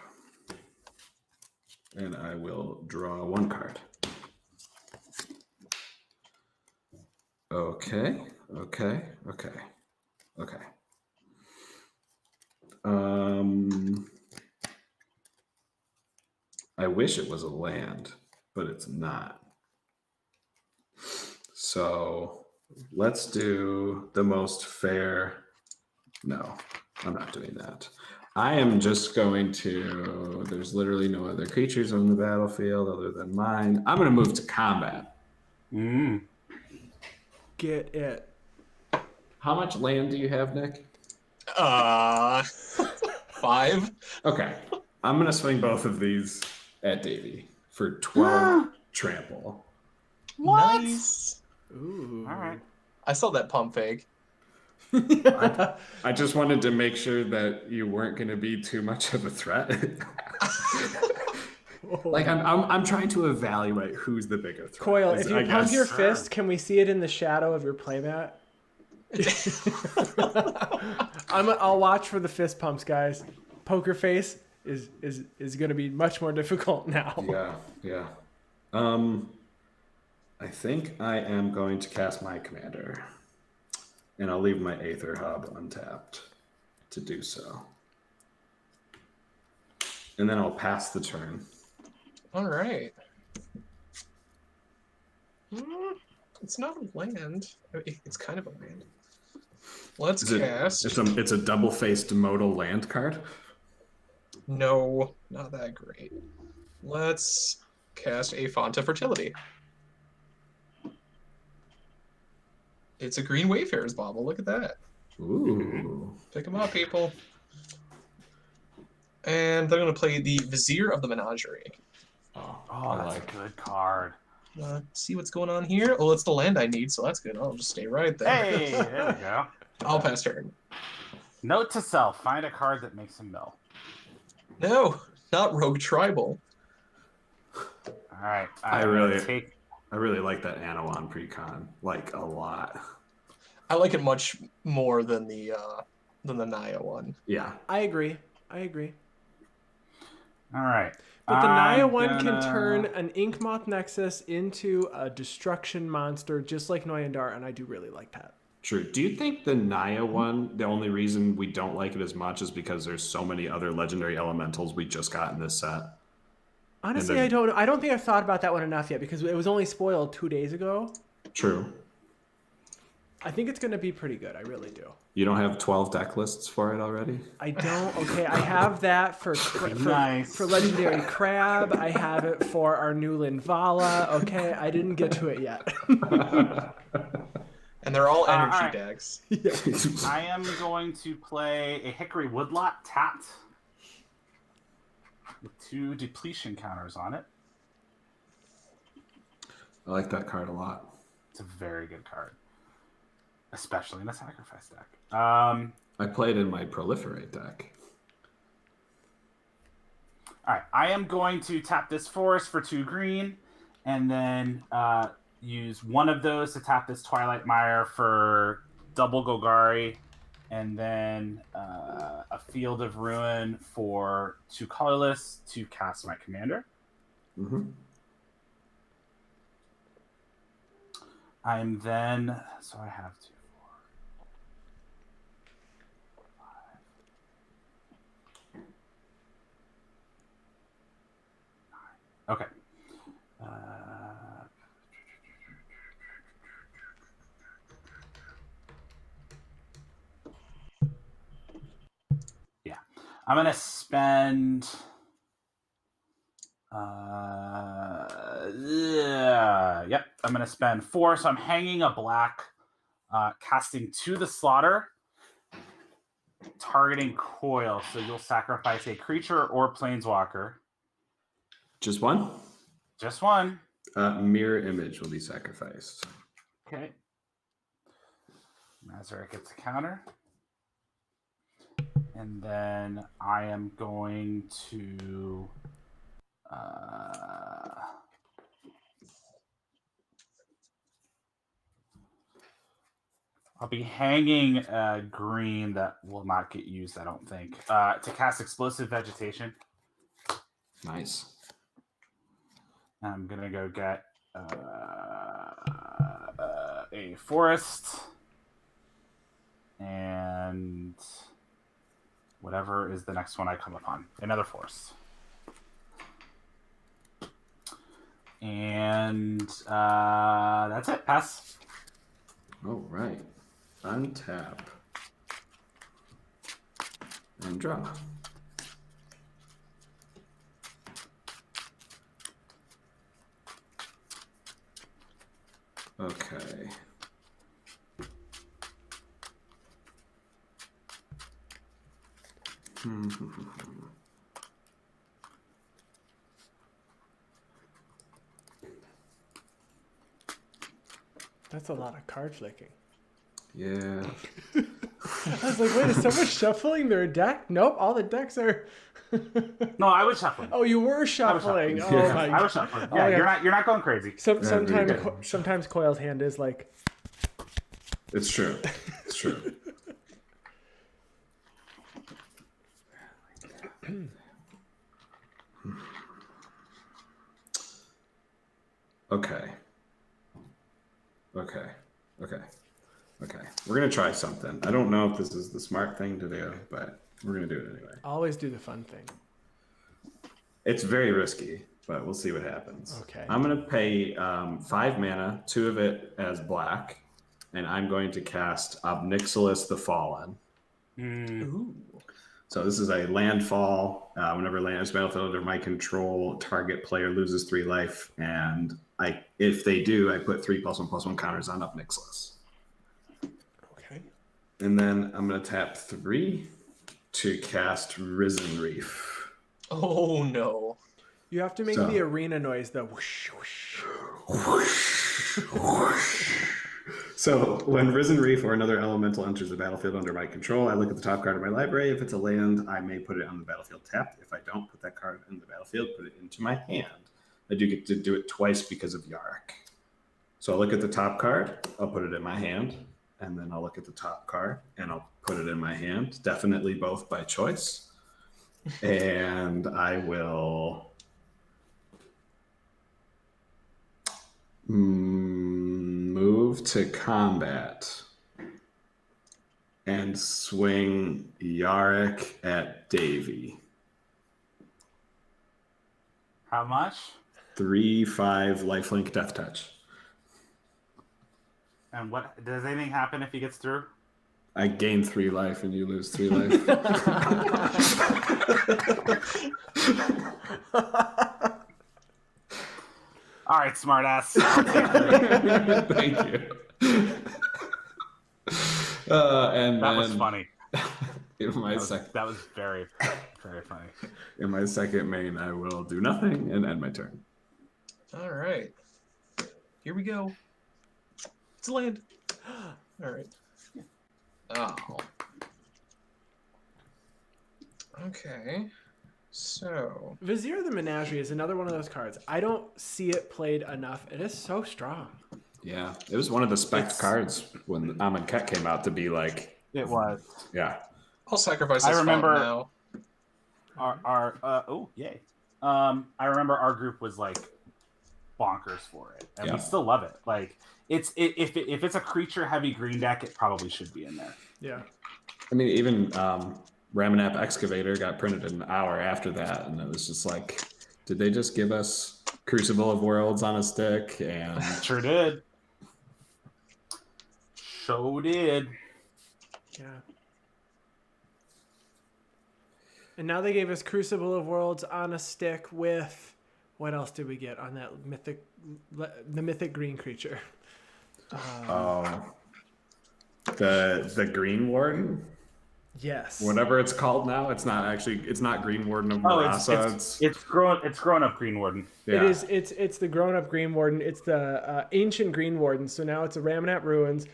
And I will draw 1 card. Okay. I wish it was a land, but it's not. So let's do the most fair. No, I'm not doing that. I am just going to, there's literally no other creatures on the battlefield other than mine. I'm going to move to combat. Get it. How much land do you have, Nick? 5. Okay. I'm going to swing both of these at Davie for 12 trample. What? Nice. Ooh. All right. I saw that pump fake. I just wanted to make sure that you weren't going to be too much of a threat. Like I'm trying to evaluate who's the bigger threat. Coil, if you pump your Sure. fist, can we see it in the shadow of your playmat? I'll watch for the fist pumps, guys. Poker face is going to be much more difficult now. Yeah. I think I am going to cast my commander, and I'll leave my Aether Hub untapped to do so, and then I'll pass the turn. All right. It's not a land. It's kind of a land. Let's cast. It's a double-faced modal land card. No, not that great. Let's cast a Font of Fertility. It's a green Wayfarer's Bauble. Look at that. Ooh. Pick them up, people. And they're going to play the Vizier of the Menagerie. Oh, that's a good card. See what's going on here? Oh, it's the land I need, so that's good. I'll just stay right there. Hey, there we go. I'll pass turn. Note to self: find a card that makes him mill. No, not Rogue Tribal. All right. I really like that Anawan precon, like, a lot. I like it much more than the Naya one. Yeah. I agree. All right. But the Naya one can turn an Inkmoth Nexus into a destruction monster, just like Noyandar, and I do really like that. True. Do you think the Naya one, the only reason we don't like it as much is because there's so many other legendary elementals we just got in this set? Honestly, I don't know. I don't think I've thought about that one enough yet because it was only spoiled 2 days ago. True. I think it's going to be pretty good. I really do. You don't have 12 deck lists for it already? I don't. Okay, I have that for Legendary Crab. I have it for our new Linvala. Okay, I didn't get to it yet. And they're all energy all right. decks. I am going to play a Hickory Woodlot tapped with 2 depletion counters on it. I like that card a lot. It's a very good card, especially in a sacrifice deck. I played in my Proliferate deck. All right, I am going to tap this forest for 2 green, and then use one of those to tap this Twilight Mire for double Golgari, and then a Field of Ruin for 2 colorless to cast my commander. Mm-hmm. I'm then. So I have 2, 4, 5, 9. Okay. Yeah. I'm going to spend. Yep. I'm going to spend 4. So I'm hanging a black, casting to the slaughter, targeting Coil. So you'll sacrifice a creature or planeswalker. Just one? Just one. Mirror image will be sacrificed. Okay. Mazirek gets a counter. And then I am going to I'll be hanging green that will not get used, I don't think, to cast Explosive Vegetation. Nice. I'm going to go get a forest and whatever is the next one I come upon. Another forest. And that's it. Pass. All right. Untap. And draw. Okay. That's a lot of card flicking. Yeah. I was like, wait, is someone shuffling their deck? Nope, all the decks are. No, I was shuffling. Oh, you were shuffling. Oh Yeah. my! I was shuffling. Yeah, yeah. you're not going crazy. Sometimes Coil's hand is like. It's true. It's true. Okay. We're going to try something. I don't know if this is the smart thing to do, but we're going to do it anyway. Always do the fun thing. It's very risky, but we'll see what happens. Okay. I'm going to pay 5 mana, 2 of it as black, and I'm going to cast Obnixilis the Fallen. Ooh. So this is a landfall. Whenever land is battlefield under my control, target player loses 3 life, and if they do, I put 3+1/+1 counters on Obnixilis. Okay. And then I'm going to tap 3 to cast Risen Reef. Oh no. You have to make the arena noise, the whoosh, whoosh. Whoosh, whoosh. So when Risen Reef or another elemental enters the battlefield under my control, I look at the top card of my library. If it's a land, I may put it on the battlefield tapped. If I don't put that card in the battlefield, put it into my hand. I do get to do it twice because of Yarok. So I'll look at the top card, I'll put it in my hand, and then I'll look at the top card and I'll put it in my hand. Definitely both by choice. And I will move to combat and swing Yarok at Davie. How much? 3/5 lifelink death touch. And what does anything happen if he gets through? I gain 3 life and you lose 3 life. All right, smartass. Thank you. And that then was funny. That was very, very funny. In my second main, I will do nothing and end my turn. All right. Here we go. It's a land. All right. Oh. Okay. So. Vizier the Menagerie is another one of those cards. I don't see it played enough. It is so strong. Yeah, it was one of the spec cards when Amon Ket came out to be like. It was. Yeah. I'll sacrifice this I remember now. I remember our group was like bonkers for it, and Yeah. we still love it. Like if it's a creature heavy green deck, it probably should be in there. Yeah. I mean, even Ramanap Excavator got printed an hour after that, and it was just like, did they just give us Crucible of Worlds on a stick? And Sure did. So did. Yeah. And now they gave us Crucible of Worlds on a stick with, what else did we get on that the mythic green creature? The Green Warden, Yes. whatever it's called now, it's not Green Warden of Marasa. It's grown up Green Warden. Yeah. It's the grown up Green Warden. It's the ancient Green Warden. So now it's a Ramanap Ruins,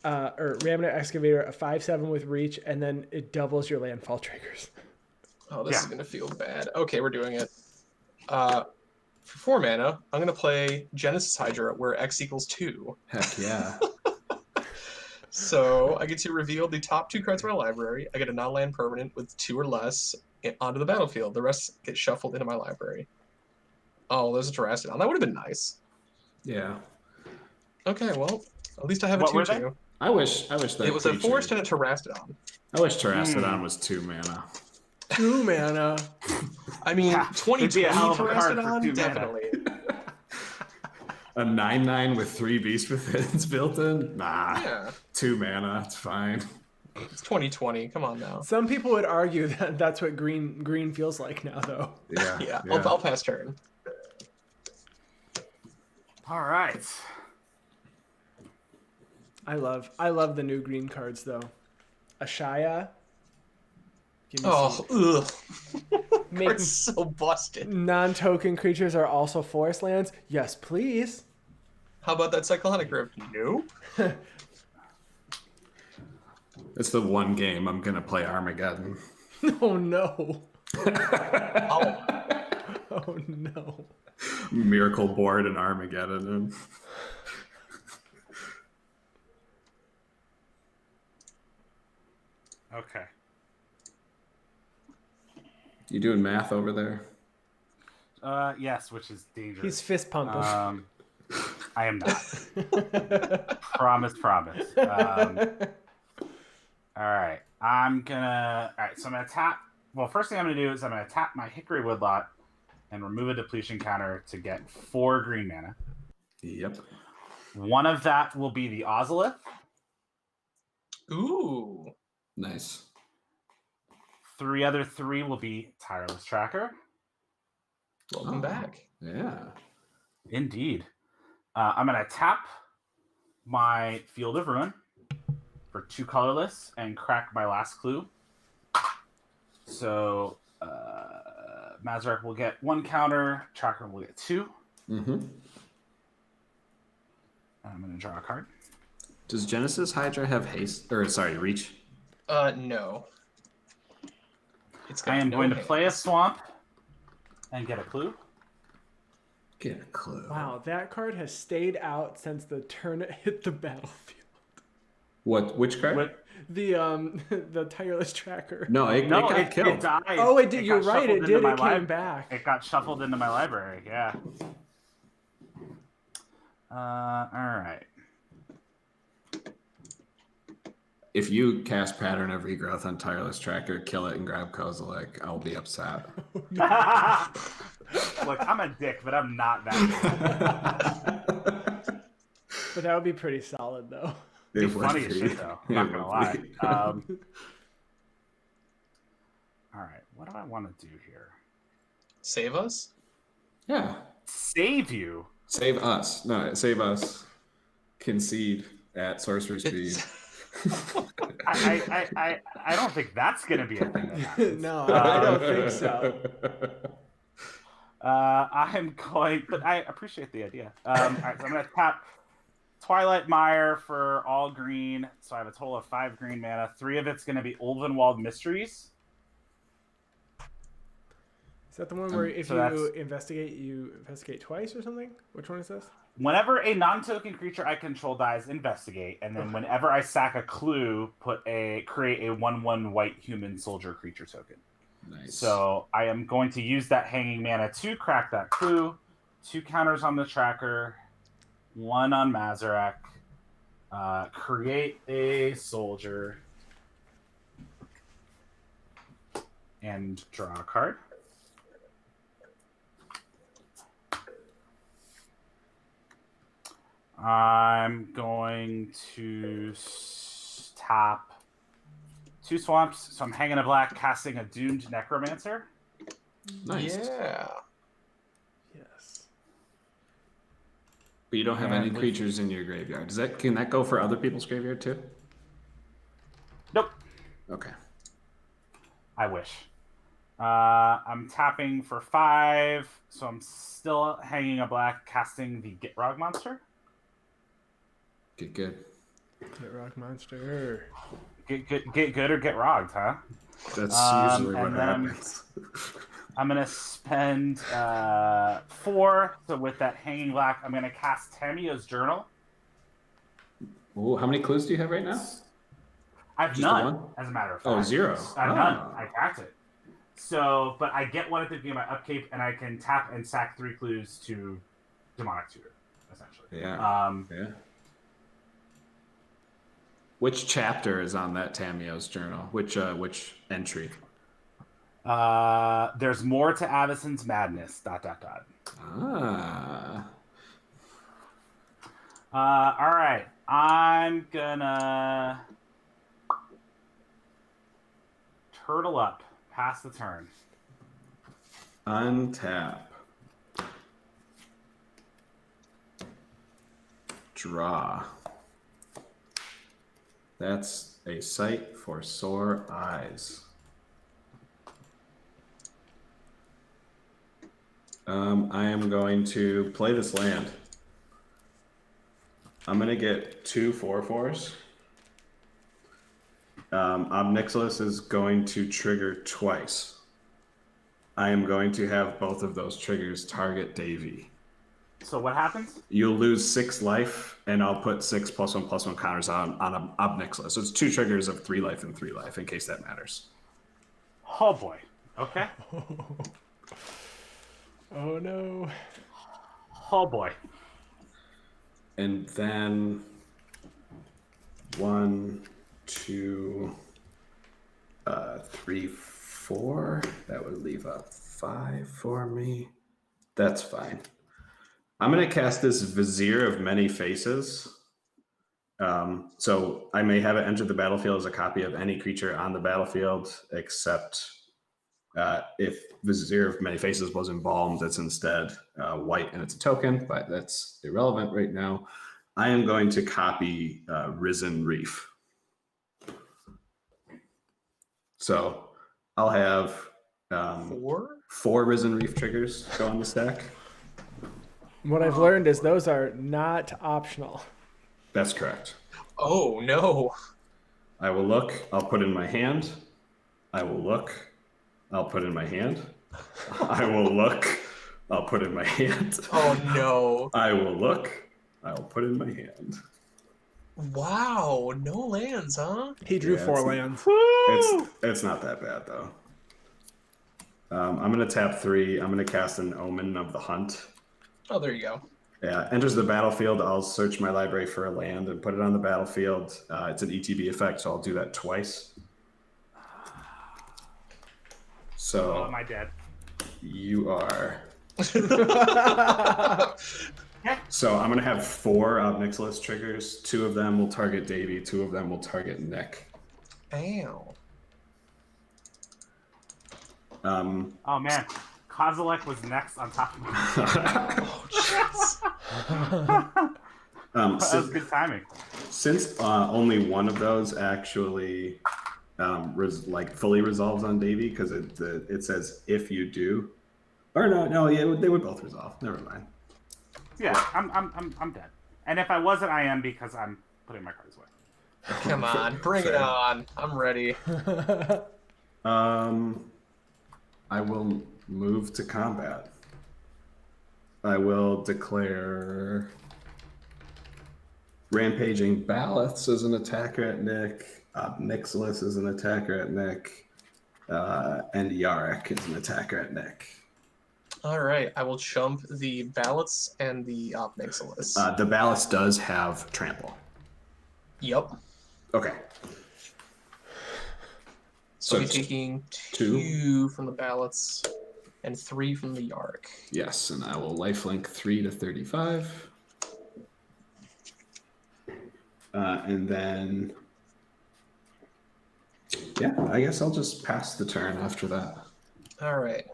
or Ramanap Excavator, a 5/7 with reach, and then it doubles your landfall triggers. Oh, this is gonna feel bad. Okay, we're doing it. For 4 mana, I'm gonna play Genesis Hydra, where X equals 2. Heck yeah. So I get to reveal the top 2 cards of my library. I get a non-land permanent with 2 or less onto the battlefield. The rest get shuffled into my library. Oh, there's a Terrastodon. That would have been nice. Yeah. Okay, well, at least I have a 2/2. I wish that it was a forest and a Terrastodon. I wish Terrastodon was 2 mana. 2 mana. I mean, 2020 Terrastodon, Terrastodon, definitely. A 9/9 with 3 Beast Withins built in? Nah. Yeah. 2 mana, it's fine. It's 2020. Come on now. Some people would argue that that's what green feels like now, though. Yeah. Yeah. I'll pass turn. All right. I love the new green cards though. Ashaya. Ugh. Make It's so busted. non-token creatures are also forest lands. Yes, please. How about that Cyclonic Rift? No. It's the one game I'm gonna play Armageddon. Oh no. Oh. Oh no. Miracle Board and Armageddon. Okay. You doing math over there? Yes, which is dangerous. He's fist pumping. I am not. Promise. All right. I'm gonna. All right. So I'm gonna tap. Well, first thing I'm gonna do is I'm gonna tap my Hickory Woodlot and remove a depletion counter to get 4 green mana. Yep. One of that will be the Ozolith. Ooh. Nice. 3 other 3 will be Tireless Tracker. Welcome back. Yeah. Indeed. I'm going to tap my Field of Ruin for 2 colorless and crack my last clue. So Mazirek will get 1 counter, Tracker will get 2. Mm-hmm. And I'm going to draw a card. Does Genesis Hydra have haste? Reach? No. I am going to play a swamp and get a clue. Get a clue. Wow, that card has stayed out since the turn it hit the battlefield. What? Which card? The Tireless Tracker. No, it got killed. It died. Oh, it did. You're got right. It shuffled did. into It my came back. It got shuffled into my library. Yeah. All right. If you cast Pattern of Regrowth on Tireless Tracker, kill it, and grab Kozilek, I'll be upset. Look, I'm a dick, but I'm not that good. But that would be pretty solid, though. It'd be funny as shit, though. I'm not gonna lie. All right, what do I want to do here? Save us? Yeah. Save you? Save us. No, save us. Concede at sorcerer speed. I don't think that's gonna be a thing that happens. No, I don't think so. I'm going, but I appreciate the idea. All right, so I'm going to tap Twilight Mire for all green. So I have a total of 5 green mana. 3 of it's going to be Ulvenwald Mysteries. Is that the one where if so you investigate twice or something? Which one is this? Whenever a non-token creature I control dies, investigate, and then whenever I sack a clue, create a 1/1 white human soldier creature token. Nice. So I am going to use that hanging mana to crack that clue, 2 counters on the tracker, 1 on Mazirek. Create a soldier and draw a card. I'm going to tap 2 swamps, so I'm hanging a black, casting a Doomed Necromancer. Nice. Yeah. Yes. But you don't have And any with- creatures in your graveyard. Can that go for other people's graveyard too? Nope. Okay. I wish. I'm tapping for 5, so I'm still hanging a black, casting the Gitrog monster. Good. Get rock monster. Get good or get rogged, huh? That's usually what and then happens. I'm gonna spend 4. So with that hanging black, I'm gonna cast Tamiyo's Journal. Ooh, how many clues do you have right now? I have Just none, the one? as a matter of fact. Oh, 0. I have Oh. none. I cast it. So, but I get one at the beginning of my upkeep, and I can tap and sack 3 clues to Demonic Tutor, essentially. Yeah. Yeah. Which chapter is on that Tamiyo's journal? Which entry? There's more to Avacyn's madness. ... Ah. All right. I'm gonna turtle up. Pass the turn. Untap. Draw. That's a sight for sore eyes. I am going to play this land. I'm going to get 2 4/4s. Obnixilis is going to trigger twice. I am going to have both of those triggers target Davie. So what happens? You'll lose 6 life, and I'll put 6 +1/+1 counters on Obnixilis. So it's 2 triggers of 3 life and 3 life, in case that matters. Oh boy. Okay. Oh no. Oh boy. And then 1, 2, 3, 4. That would leave a 5 for me. That's fine. I'm going to cast this Vizier of Many Faces. So I may have it enter the battlefield as a copy of any creature on the battlefield, except if Vizier of Many Faces was embalmed, it's instead white and it's a token, but that's irrelevant right now. I am going to copy Risen Reef. So I'll have 4 Risen Reef triggers go on the stack. What I've learned is those are not optional. That's correct. Oh no. I will look, I'll put in my hand. I will look, I'll put in my hand. I will look, I'll put in my hand. Oh no. I will look, I'll put in my hand. Wow, no lands, huh? He drew Yeah, 4 it's- lands. It's not that bad though. I'm gonna tap 3. I'm gonna cast an Omen of the Hunt. Oh, there you go. Yeah, enters the battlefield. I'll search my library for a land and put it on the battlefield. It's an ETB effect, so I'll do that twice. Oh, So am I dead? you are. Okay. So I'm gonna have 4 Obnixilis triggers. 2 of them will target Davie. 2 of them will target Nick. Ow. Oh man. Kozilek was next on top of me. Oh, jeez. That was good timing. Since only one of those actually fully resolves on Davie, because it says if you do, or no, yeah, they would both resolve. Never mind. Yeah, I'm dead. And if I wasn't, I am because I'm putting my cards away. Come on, bring it on. I'm ready. I will move to combat. I will declare Rampaging Baloths as an attacker at Nick, Obnixilis as an attacker at Nick, and Yarok is an attacker at Nick. All right, I will chump the ballots and the Nixilis. The ballast does have trample. Yep. Okay. So I'll be So taking two. 2 from the ballots and 3 from the Yarok. Yes, and I will lifelink 3 to 35. And then, yeah, I guess I'll just pass the turn after that. All right.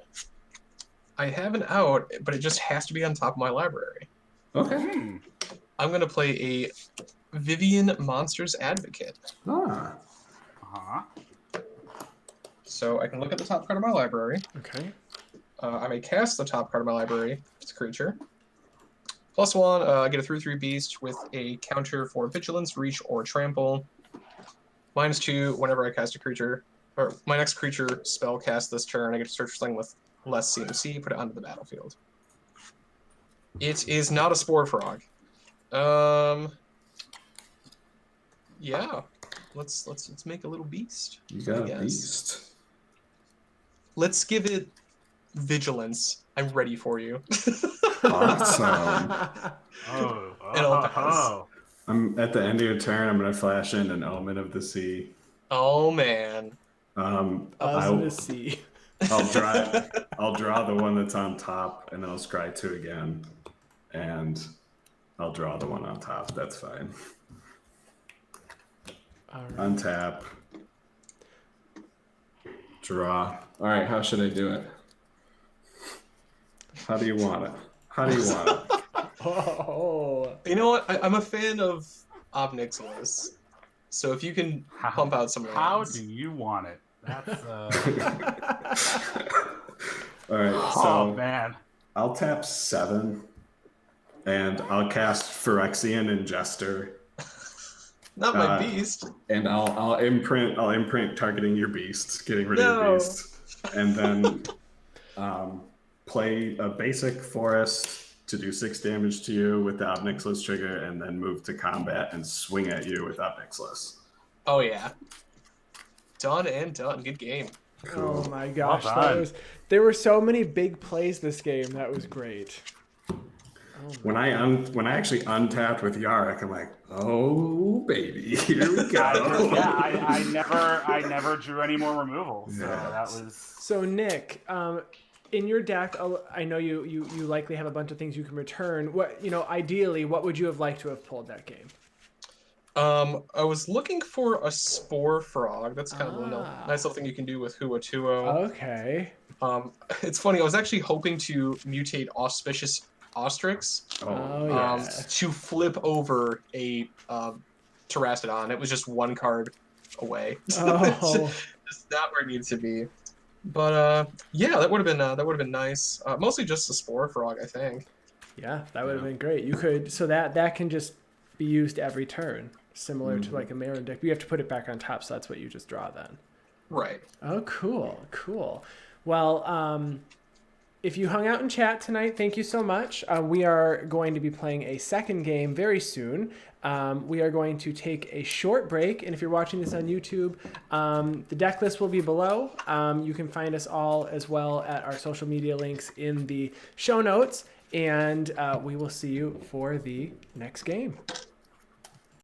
I have an out, but it just has to be on top of my library. Okay. I'm going to play a Vivian Monsters Advocate. Ah. Uh-huh. So I can look at the top card of my library. Okay. I may cast the top card of my library. It's a creature. +1, I get a 3/3 beast with a counter for vigilance, reach, or trample. -2, whenever I cast a creature, or my next creature spell cast this turn, I get to search for something with less CMC, put it onto the battlefield. It is not a Spore Frog. Yeah. Let's make a little beast. You got a beast. Let's give it vigilance. I'm ready for you. Awesome. I'm at the end of your turn. I'm going to flash in an Omen of the Sea. Oh man. Of the sea. I'll draw the one that's on top, and then I'll scry 2 again, and I'll draw the one on top. That's fine. All right. Untap. Draw. All right. How should I do it? How do you want it? How do you want it? Oh. You know what? I'm a fan of Nixilis. So if you can pump out some lands. How do you want it? That's All right. Oh So man. I'll tap 7, and I'll cast Phyrexian and Jester. Not my beast. And I'll imprint targeting your beast, getting rid of your beast, and then play a basic forest to do 6 damage to you with the Nixilis trigger, and then move to combat and swing at you with Nixilis. Oh yeah. Done and done. Good game. Cool. Oh my gosh, Well there were so many big plays this game. That was great. When I actually untapped with Yarok, I'm like, oh baby, here we go. I never drew any more removals. So that was. So Nick, in your deck, I know you likely have a bunch of things you can return. What ideally, what would you have liked to have pulled that game? I was looking for a Spore Frog. That's kind of a nice little thing you can do with Hua Tuo. Okay. It's funny. I was actually hoping to mutate Auspicious Ostrix to flip over a Terrastodon. It was just 1 card away. Oh. Just not where it needed to be. But yeah, that would have been nice. Mostly just the Spore Frog, I think. Yeah, that would have been great. You could that can just be used every turn, similar to like a Marin deck. But you have to put it back on top, so that's what you just draw then. Right. Oh, cool. Well, if you hung out in chat tonight, thank you so much. We are going to be playing a second game very soon. We are going to take a short break, and if you're watching this on YouTube, the deck list will be below. You can find us all as well at our social media links in the show notes, and we will see you for the next game.